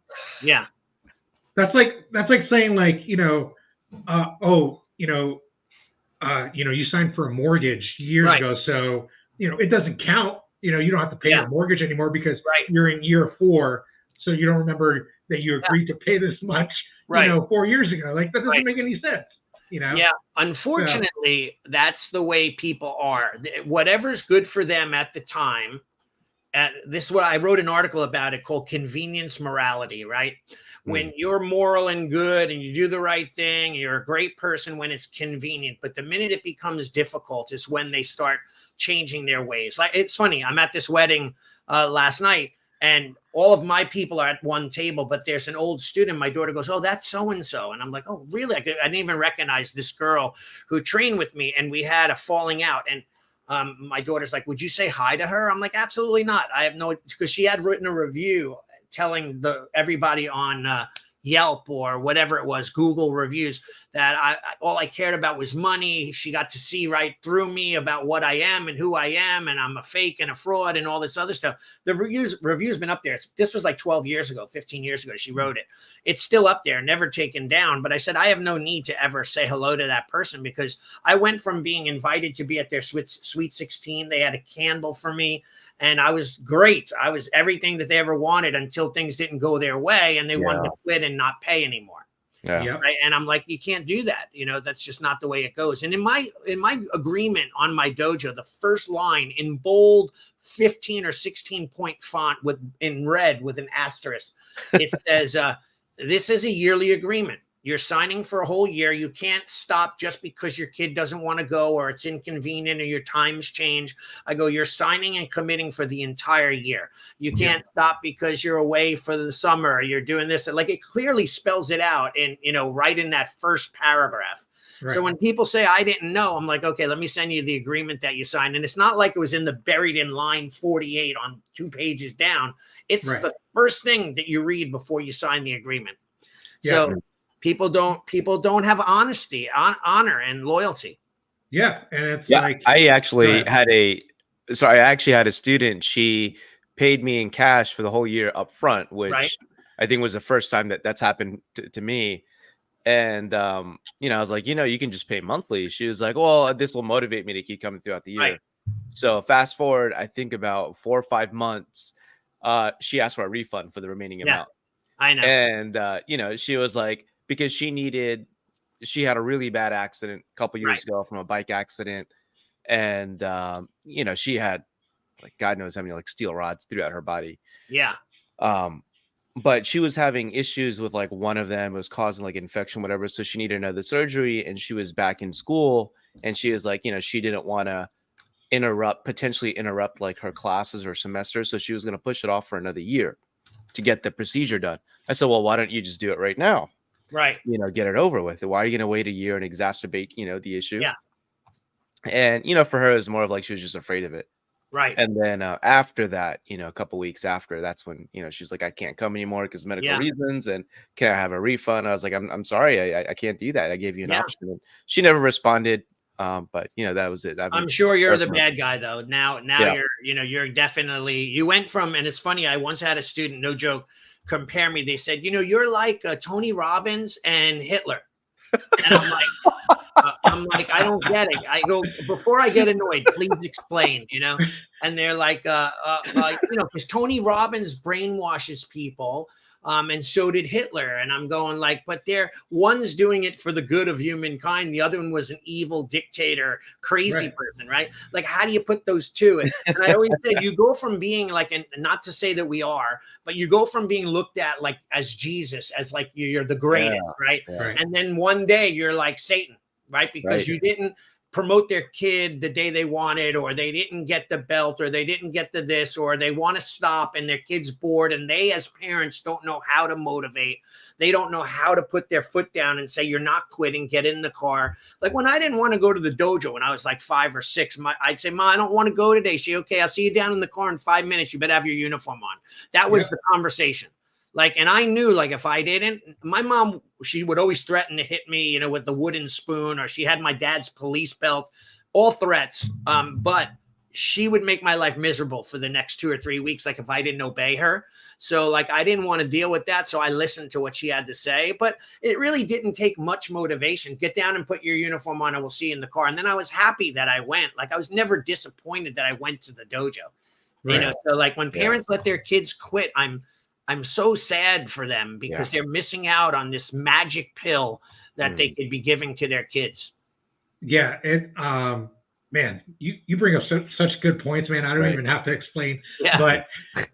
Yeah. That's like saying like, oh, you signed for a mortgage years Right. ago, so it doesn't count. You don't have to pay Yeah. your mortgage anymore because Right. you're in year 4, so you don't remember that you agreed to pay this much, Right. 4 years ago. Like that doesn't Right. make any sense. Yeah, unfortunately, that's the way people are. Whatever's good for them at the time. This is what I wrote an article about it called convenience morality, right? When you're moral and good and you do the right thing, you're a great person when it's convenient. But the minute it becomes difficult is when they start changing their ways. Like, it's funny. I'm at this wedding last night, and all of my people are at one table, but there's an old student. My daughter goes, "Oh, that's so-and-so." And I'm like, "Oh, really?" I didn't even recognize this girl who trained with me. And we had a falling out. And my daughter's like, "Would you say hi to her?" I'm like, "Absolutely not. I have no," because she had written a review telling everybody on Yelp or whatever it was, Google reviews, that all I cared about was money. She got to see right through me about what I am and who I am, and I'm a fake and a fraud and all this other stuff. The review's been up there. This was like 12 years ago, 15 years ago. She wrote it. It's still up there, never taken down. But I said, I have no need to ever say hello to that person, because I went from being invited to be at their Sweet 16. They had a candle for me, and I was great. I was everything that they ever wanted until things didn't go their way and they wanted to quit and not pay anymore. Yeah. Right. And I'm like, you can't do that. That's just not the way it goes. And in my agreement on my dojo, the first line in bold 15 or 16 point font in red with an asterisk, it says, this is a yearly agreement. You're signing for a whole year. You can't stop just because your kid doesn't want to go or it's inconvenient or your times change. I go, you're signing and committing for the entire year. You can't stop because you're away for the summer. You're doing this. Like, it clearly spells it out in, right in that first paragraph. Right. So when people say, I didn't know, I'm like, okay, let me send you the agreement that you signed. And it's not like it was buried in line 48 on 2 pages down. It's the first thing that you read before you sign the agreement. So people don't have honesty, honor, and loyalty. Yeah, and it's like, I actually had a student. She paid me in cash for the whole year up front, which I think was the first time that's happened to me. And I was like, you can just pay monthly. She was like, well, this will motivate me to keep coming throughout the year. Right. So fast forward, I think about 4 or 5 months, she asked for a refund for the remaining amount. I know. And she was like, because she had a really bad accident a couple years ago from a bike accident. And, she had, like, God knows how many, like, steel rods throughout her body. Yeah. But she was having issues with, like, one of them was causing, like, infection, whatever. So she needed another surgery, and she was back in school. And she was like, she didn't want to potentially interrupt like her classes or semesters. So she was going to push it off for another year to get the procedure done. I said, well, why don't you just do it right now? Right. Get it over with. Why are you going to wait a year and exacerbate, the issue? Yeah. And, for her, it was more of like she was just afraid of it. Right. And then after that, a couple weeks after, that's when, she's like, I can't come anymore because medical reasons. And can I have a refund? I was like, I'm sorry. I can't do that. I gave you an option. And she never responded. But that was it. I'm sure you're the bad guy though. Now you're definitely, you went from, and it's funny, I once had a student, no joke, compare me. They said, you're like Tony Robbins and Hitler. And I'm like, I don't get it. I go, before I get annoyed, please explain, and they're like, because Tony Robbins brainwashes people. And so did Hitler. And I'm going like, but one's doing it for the good of humankind. The other one was an evil dictator, crazy person, right? Like, how do you put those two? And I always said, you go from being like, and not to say that we are, but you go from being looked at like as Jesus, as like you're the greatest, right? And then one day you're like Satan, right? Because you didn't promote their kid the day they wanted, or they didn't get the belt, or they didn't get the this, or they want to stop and their kid's bored, and they as parents don't know how to motivate. They don't know how to put their foot down and say, you're not quitting, get in the car. Like when I didn't want to go to the dojo when I was like 5 or 6, I'd say, Ma, I don't want to go today. She'd, okay, I'll see you down in the car in 5 minutes. You better have your uniform on. That was the conversation. Like, and I knew, like, if I didn't, my mom, she would always threaten to hit me, with the wooden spoon, or she had my dad's police belt, all threats. But she would make my life miserable for the next 2 or 3 weeks, like if I didn't obey her. So like I didn't want to deal with that. So I listened to what she had to say, but it really didn't take much motivation. Get down and put your uniform on, and we'll see you in the car. And then I was happy that I went. Like I was never disappointed that I went to the dojo. Right. You know, so like when parents let their kids quit, I'm so sad for them because they're missing out on this magic pill that they could be giving to their kids. Yeah, man, you bring up such good points, man. I don't even have to explain. Yeah. But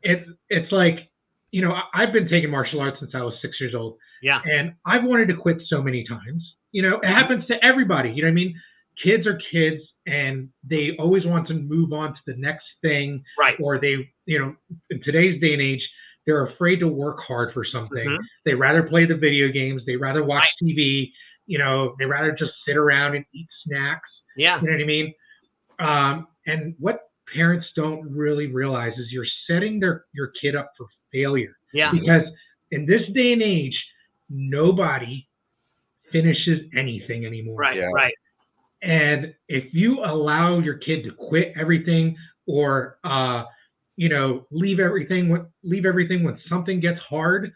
it's like, you know, I've been taking martial arts since I was 6 years old. Yeah. And I've wanted to quit so many times. You know, it happens to everybody. You know what I mean? Kids are kids, and they always want to move on to the next thing. Right. Or they, you know, in today's day and age, they're afraid to work hard for something. They rather play the video games. They rather watch TV. You know, they rather just sit around and eat snacks. Yeah. You know what I mean? And what parents don't really realize is you're setting your kid up for failure. Yeah. Because in this day and age, nobody finishes anything anymore. Right. Yeah. Right. And if you allow your kid to quit everything or you know, leave everything when something gets hard,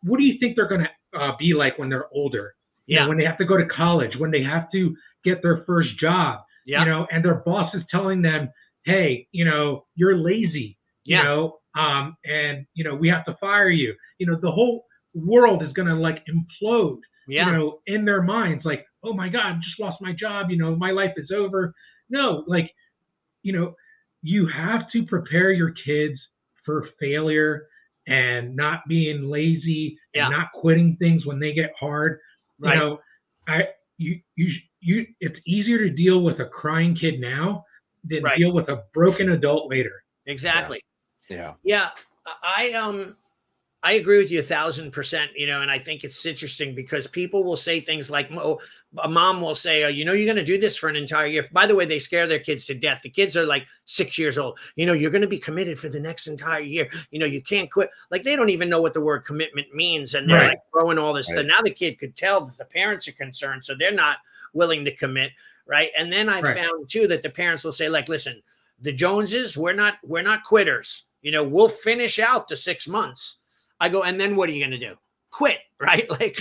what do you think they're going to be like when they're older? You know, when they have to go to college, when they have to get their first job, you know, and their boss is telling them, hey, you know, you're lazy, you know, and, you know, we have to fire you. You know, the whole world is going to like implode, you know, in their minds, like, oh my God, I just lost my job. You know, my life is over. No, like, you know, you have to prepare your kids for failure and not being lazy and not quitting things when they get hard. Right. You know, it's easier to deal with a crying kid now than deal with a broken adult later. Exactly. Yeah. Yeah. I agree with you 1,000%, you know, and I think it's interesting because people will say things like, a mom will say, you know, you're going to do this for an entire year. By the way, they scare their kids to death. The kids are like 6 years old. You know, you're going to be committed for the next entire year. You know, you can't quit. Like they don't even know what the word commitment means. And they're like throwing all this stuff. Now the kid could tell that the parents are concerned. So they're not willing to commit. Right. And then I found too that the parents will say like, listen, the Joneses, we're not quitters. You know, we'll finish out the 6 months. I go, and then what are you going to do? Quit, right? Like,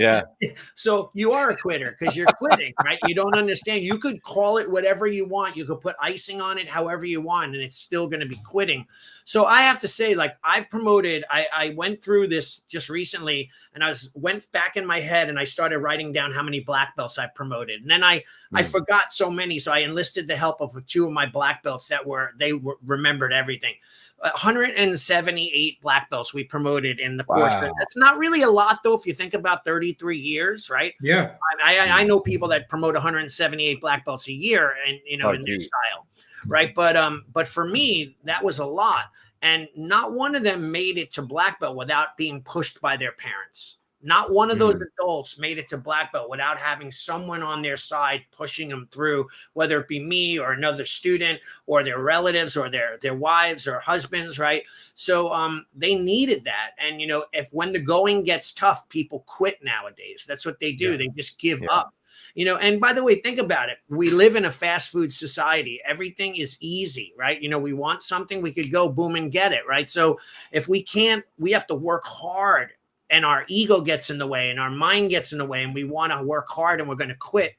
so you are a quitter because you're quitting, right? You don't understand. You could call it whatever you want. You could put icing on it however you want, and it's still going to be quitting. So I have to say, like, I've promoted, I went through this just recently, and went back in my head and I started writing down how many black belts I promoted. And then I forgot so many. So I enlisted the help of 2 of my black belts they remembered everything. 178 black belts we promoted in the course. That's not really a lot though, if you think about 33 years, right? Yeah. I know people that promote 178 black belts a year and, you know, in their style, right? But for me, that was a lot. And not one of them made it to black belt without being pushed by their parents. Not one of those adults made it to black belt without having someone on their side pushing them through, whether it be me or another student or their relatives or their wives or husbands, right? So they needed that. And, you know, when the going gets tough, people quit nowadays. That's what they do. They just give up. You know, and by the way, think about it. We live in a fast food society. Everything is easy, right? You know, we want something, we could go boom and get it, right? So if we can't, we have to work hard. And our ego gets in the way and our mind gets in the way and we want to work hard and we're going to quit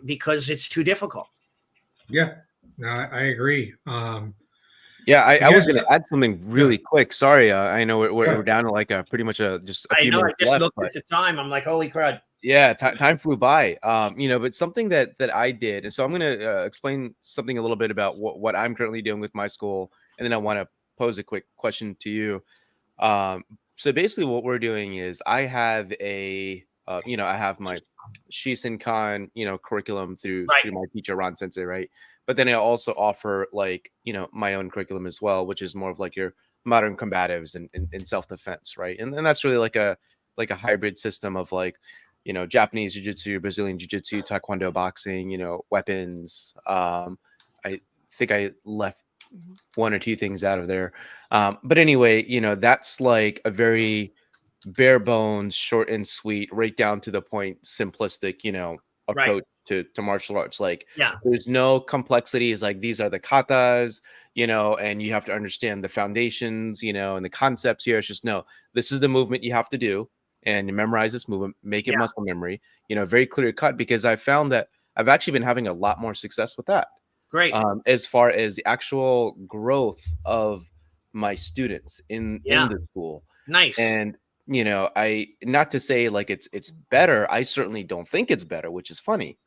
because it's too difficult. Yeah, no, I agree. I was going to add something really quick. Sorry. I know we're down to like pretty much just a few minutes I just left, looked at the time. I'm like, holy crud. Yeah, time flew by. You know, but something that I did. And so I'm going to explain something a little bit about what I'm currently doing with my school. And then I want to pose a quick question to you. So basically what we're doing is I have I have my Shisenkan, you know, curriculum through my teacher, Ron Sensei, right? But then I also offer like, you know, my own curriculum as well, which is more of like your modern combatives and self-defense, right? And that's really like a hybrid system of like, you know, Japanese jiu-jitsu, Brazilian jiu-jitsu, Taekwondo, boxing, you know, weapons. I think I left 1 or 2 things out of there. But anyway, you know, that's like a very bare bones, short and sweet, right down to the point, simplistic, you know, Right. approach to martial arts. Like Yeah. there's no complexities. Like these are the katas, and you have to understand the foundations, and the concepts here. It's just no, this is the movement you have to do, and you memorize this movement, make it Yeah. muscle memory, very clear cut. Because I found that I've actually been having a lot more success with that. Great. As far as the actual growth of my students in Yeah. the school. Nice. And I, not to say like it's better. I certainly don't think it's better, which is funny.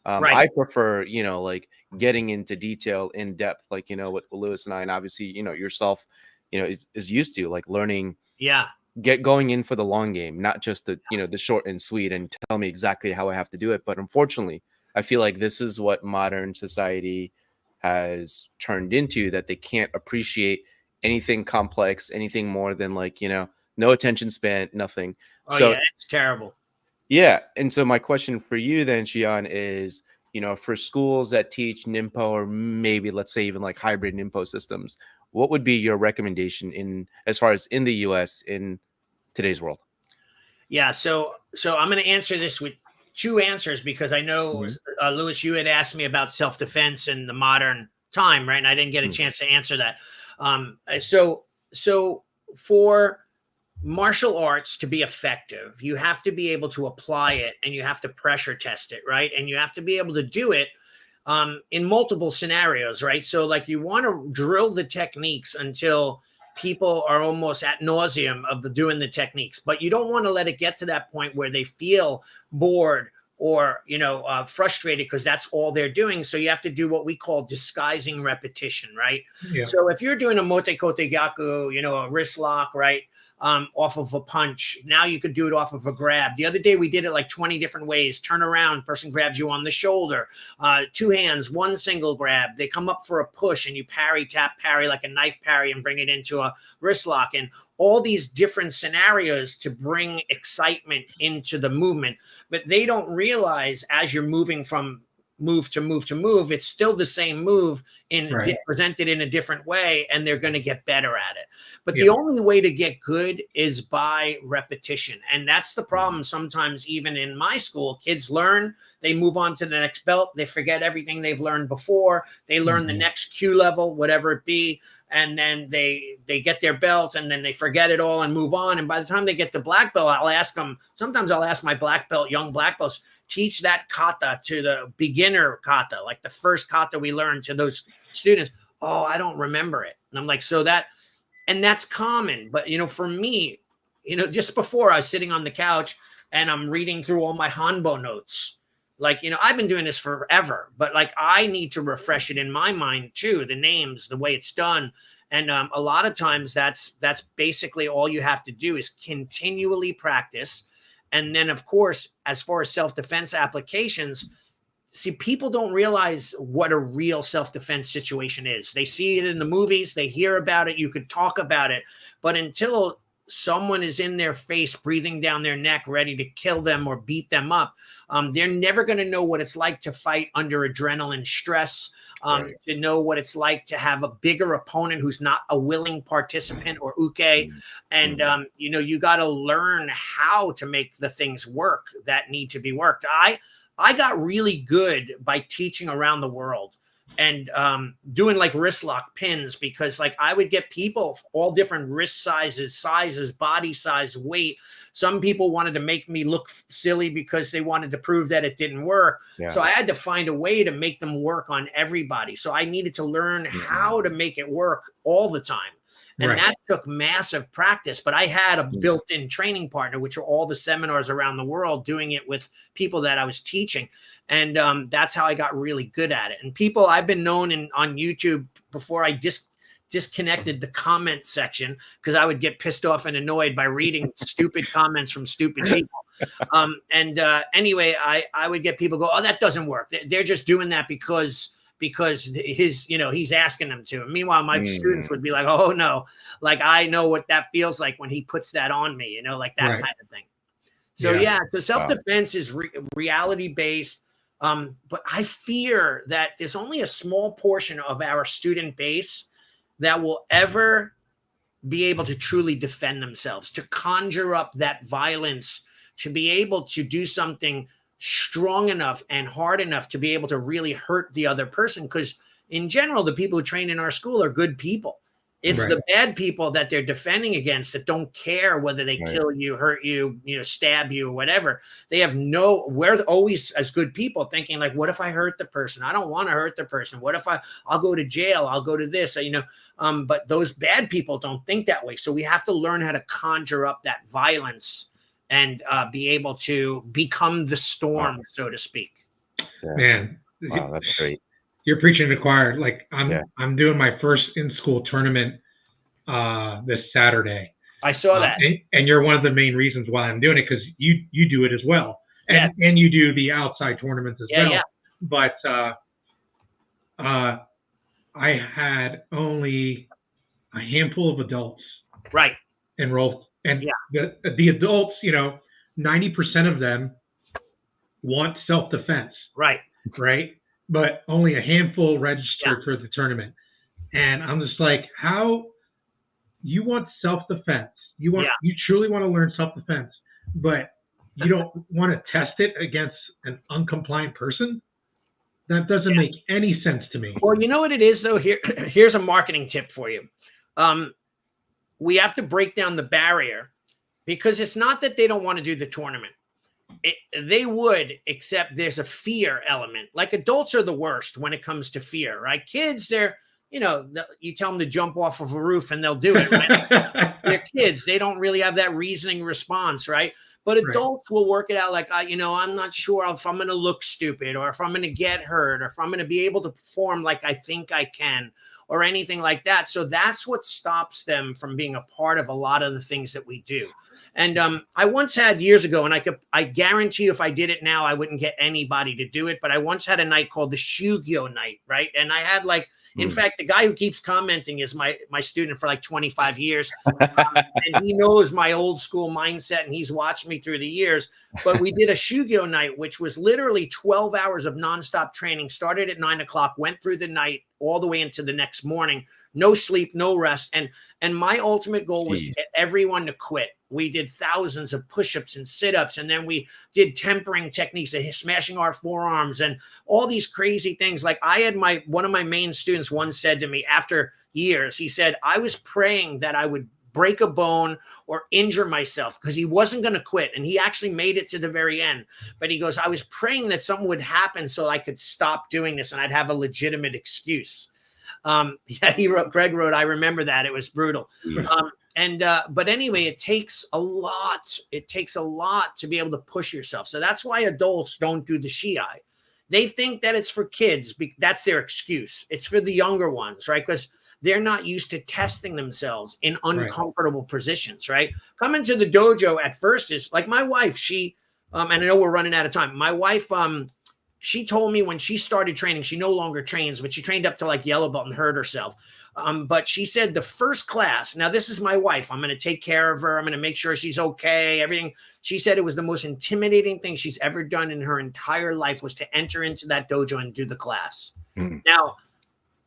Right. I prefer, like getting into detail in depth, like, what Lewis and I, and obviously, yourself, is used to, like learning, Yeah. going in for the long game, not just the, the short and sweet and tell me exactly how I have to do it. But unfortunately, I feel like this is what modern society has turned into, that they can't appreciate anything complex, anything more than like, no attention span, nothing. Oh So yeah, it's terrible. yeah. And so my question for you then, Xian, is, for schools that teach NIMPO, or maybe let's say even like hybrid NIMPO systems, what would be your recommendation in, as far as in the US in today's world? Yeah. So I'm going to answer this with two answers, because I know, Lewis, you had asked me about self-defense in the modern time, right? And I didn't get a chance to answer that. So for martial arts to be effective, you have to be able to apply it, and you have to pressure test it, right? And you have to be able to do it in multiple scenarios, right? So like you want to drill the techniques until people are almost at nauseum of doing the techniques, but you don't want to let it get to that point where they feel bored or frustrated, because that's all they're doing. So you have to do what we call disguising repetition, right? Yeah. So if you're doing a mote kote gyaku, a wrist lock, right, off of a punch, now you could do it off of a grab. The other day we did it like 20 different ways. Turn around, person grabs you on the shoulder, two hands, one single grab. They come up for a push and you parry, tap, parry like a knife parry and bring it into a wrist lock. And all these different scenarios to bring excitement into the movement. But they don't realize, as you're moving from move to move to move, it's still the same move presented in a different way, and they're going to get better at it. But the only way to get good is by repetition. And that's the problem. Sometimes even in my school, kids learn, they move on to the next belt, they forget everything they've learned before, they learn the next Q level, whatever it be, and then they get their belt, and then they forget it all and move on. And by the time they get the black belt, I'll ask them, sometimes I'll ask my black belt, young black belts, teach that kata to the beginner kata, like the first kata we learned, to those students. Oh, I don't remember it. And I'm like, and that's common. But, for me, just before, I was sitting on the couch and I'm reading through all my Hanbo notes. Like, I've been doing this forever, but like I need to refresh it in my mind too, the names, the way it's done. And a lot of times that's basically all you have to do is continually practice. And then, of course, as far as self-defense applications, see, people don't realize what a real self-defense situation is. They see it in the movies, they hear about it, you could talk about it, but until someone is in their face, breathing down their neck, ready to kill them or beat them up, they're never going to know what it's like to fight under adrenaline stress, to know what it's like to have a bigger opponent who's not a willing participant or uke. And, you got to learn how to make the things work that need to be worked. I got really good by teaching around the world and doing like wrist lock pins, because like I would get people all different wrist sizes, body size, weight. Some people wanted to make me look silly because they wanted to prove that it didn't work. Yeah. So I had to find a way to make them work on everybody. So I needed to learn how to make it work all the time. And that took massive practice, but I had a built-in training partner, which are all the seminars around the world, doing it with people that I was teaching. And that's how I got really good at it. And people, I've been known on YouTube before I disconnected the comment section, because I would get pissed off and annoyed by reading stupid comments from stupid people. Anyway, I would get people go, oh, that doesn't work. They're just doing that because he's asking them to. Meanwhile, my students would be like, oh no, like I know what that feels like when he puts that on me, like that kind of thing. So so self-defense is reality based. But I fear that there's only a small portion of our student base that will ever be able to truly defend themselves, to conjure up that violence, to be able to do something strong enough and hard enough to be able to really hurt the other person. Because in general, the people who train in our school are good people. It's Right. the bad people that they're defending against that don't care whether they Right. kill you, hurt you, stab you, or whatever. They have we're always as good people thinking like, what if I hurt the person? I don't want to hurt the person. What if I'll go to jail? I'll go to this, but those bad people don't think that way. So we have to learn how to conjure up that violence and be able to become the storm, so to speak. Yeah. Man, Wow, that's great. you're preaching to the choir. Like Yeah. I'm doing my first in-school tournament this Saturday. I saw that. And you're one of the main reasons why I'm doing it, because you do it as well. And you do the outside tournaments as well. Yeah. But I had only a handful of adults Right. enrolled. And the adults, 90% of them want self-defense. Right. Right. But only a handful registered for the tournament. And I'm just like, how you want self-defense? You truly want to learn self-defense, but you don't want to test it against an uncompliant person? That doesn't make any sense to me. Well, you know what it is though? Here's a marketing tip for you. We have to break down the barrier, because it's not that they don't want to do the tournament. They would, except there's a fear element. Like adults are the worst when it comes to fear, right? Kids, they're, you tell them to jump off of a roof and they'll do it, right? They're kids. They don't really have that reasoning response, right? But adults will work it out like, I'm not sure if I'm going to look stupid, or if I'm going to get hurt, or if I'm going to be able to perform like I think I can, or anything like that. So that's what stops them from being a part of a lot of the things that we do. And I once had years ago, and I guarantee you if I did it now, I wouldn't get anybody to do it. But I once had a night called the Shugyo night, right? And I had in fact, the guy who keeps commenting is my student for like 25 years. And he knows my old school mindset, and he's watched me through the years. But we did a Shugyo night, which was literally 12 hours of nonstop training, started at 9 o'clock, went through the night all the way into the next morning. No sleep, no rest. And my ultimate goal was to get everyone to quit. We did thousands of push-ups and sit-ups, and then we did tempering techniques, smashing our forearms, and all these crazy things. Like I had one of my main students once said to me after years, he said, I was praying that I would break a bone or injure myself, because he wasn't going to quit. And he actually made it to the very end. But he goes, I was praying that something would happen so I could stop doing this and I'd have a legitimate excuse. Greg wrote, I remember that. It was brutal. But anyway, it takes a lot. It takes a lot to be able to push yourself. So that's why adults don't do the Shiai. They think that it's for kids. That's their excuse. It's for the younger ones, right? Because they're not used to testing themselves in uncomfortable positions, right? Coming to the dojo at first is like my wife, and I know we're running out of time. My wife, she told me when she started training, she no longer trains, but she trained up to like yellow belt and hurt herself. But she said the first class, now this is my wife, I'm going to take care of her. I'm going to make sure she's okay, everything. She said it was the most intimidating thing she's ever done in her entire life was to enter into that dojo and do the class. Now,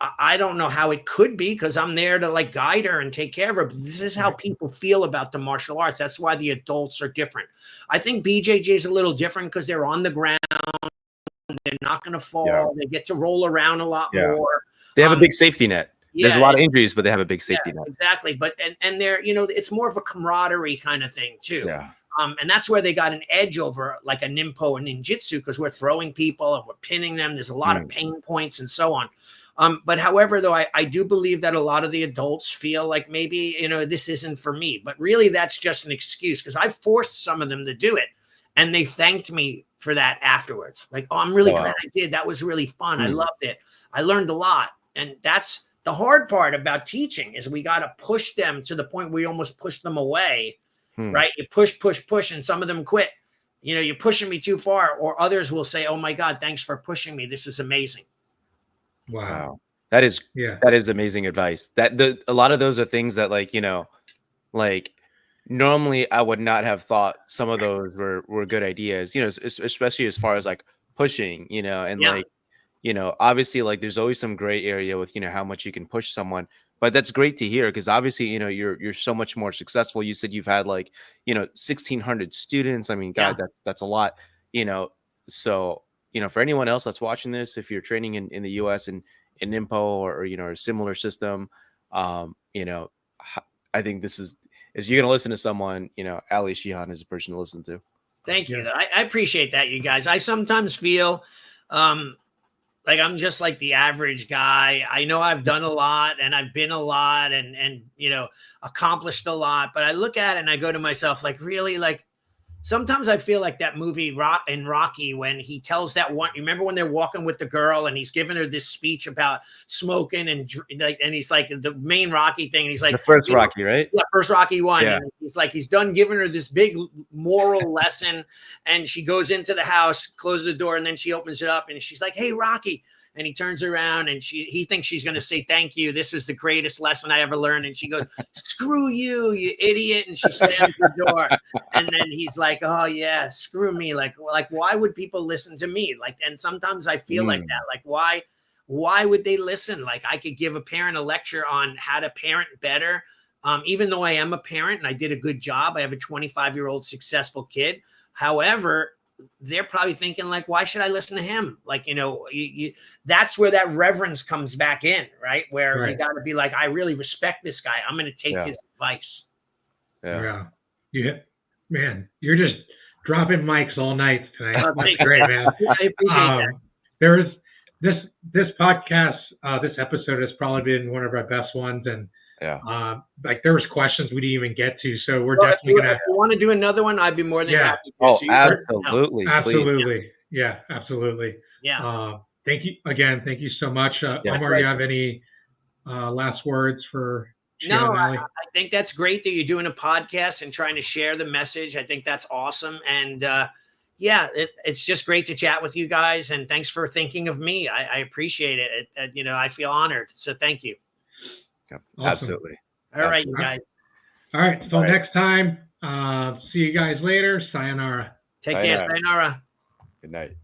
I don't know how it could be, because I'm there to like guide her and take care of her. But this is how people feel about the martial arts. That's why the adults are different. I think BJJ is a little different because they're on the ground. They're not going to fall. Yeah. They get to roll around a lot more. They have a big safety net. There's a lot of injuries, but they have a big safety net. Exactly. But and they're, it's more of a camaraderie kind of thing too. Yeah. And that's where they got an edge over like a Nimpo and Ninjutsu, because we're throwing people and we're pinning them. There's a lot of pain points and so on. But however, though, I do believe that a lot of the adults feel like maybe, this isn't for me. But really, that's just an excuse, because I forced some of them to do it. And they thanked me for that afterwards. Like, oh, I'm really glad I did. That was really fun. I loved it. I learned a lot. And that's the hard part about teaching, is we got to push them to the point where we almost push them away, right? You push, and some of them quit. You're pushing me too far, or others will say, oh my God, thanks for pushing me. This is amazing. Wow. That is amazing advice. A lot of those are things that like normally I would not have thought some of those were good ideas, especially as far as like pushing, and obviously like there's always some gray area with, how much you can push someone, but that's great to hear, because obviously, you're so much more successful. You said you've had 1,600 students. I mean, God, that's a lot, So, for anyone else that's watching this, if you're training in the US and in Nimpo or a similar system, I think this is you're going to listen to someone, Ali Shihan is a person to listen to. Thank you. I appreciate that, you guys. I sometimes feel like I'm just like the average guy. I know I've done a lot and I've been a lot and accomplished a lot, but I look at it and I go to myself, like, really, like, sometimes I feel like that movie in Rocky when he tells that one. You remember when they're walking with the girl and he's giving her this speech about smoking and he's like the main Rocky thing. And he's like the first Rocky, right? Yeah, first Rocky one. Yeah. And he's like, he's done giving her this big moral lesson, and she goes into the house, closes the door, and then she opens it up and she's like, "Hey, Rocky." And he turns around and he thinks she's going to say, "Thank you. This is the greatest lesson I ever learned." And she goes, "Screw you, you idiot." And she slams the door. And then he's like, "Oh yeah, screw me." Like, why would people listen to me? Like, and sometimes I feel like that. Like, why would they listen? Like, I could give a parent a lecture on how to parent better. Even though I am a parent and I did a good job, I have a 25-year-old successful kid. However, they're probably thinking, like, why should I listen to him? Like, that's where that reverence comes back in, right? Where you got to be like, I really respect this guy. I'm going to take his advice. Yeah. Man, you're just dropping mics all night tonight. That's great, man. I appreciate that. There is this podcast, this episode has probably been one of our best ones. And like there was questions we didn't even get to. So we're definitely going to. If you want to do another one, I'd be more than happy to. Oh, absolutely. Absolutely. Yeah, absolutely. Yeah. Thank you again. Thank you so much. Omar, you have any last words for? No, I think that's great that you're doing a podcast and trying to share the message. I think that's awesome. And it's just great to chat with you guys. And thanks for thinking of me. I appreciate it. I feel honored. So thank you. Yep, awesome. Absolutely. All right, you guys. All right. Till next time. See you guys later. Sayonara. Take care. Sayonara. Good night.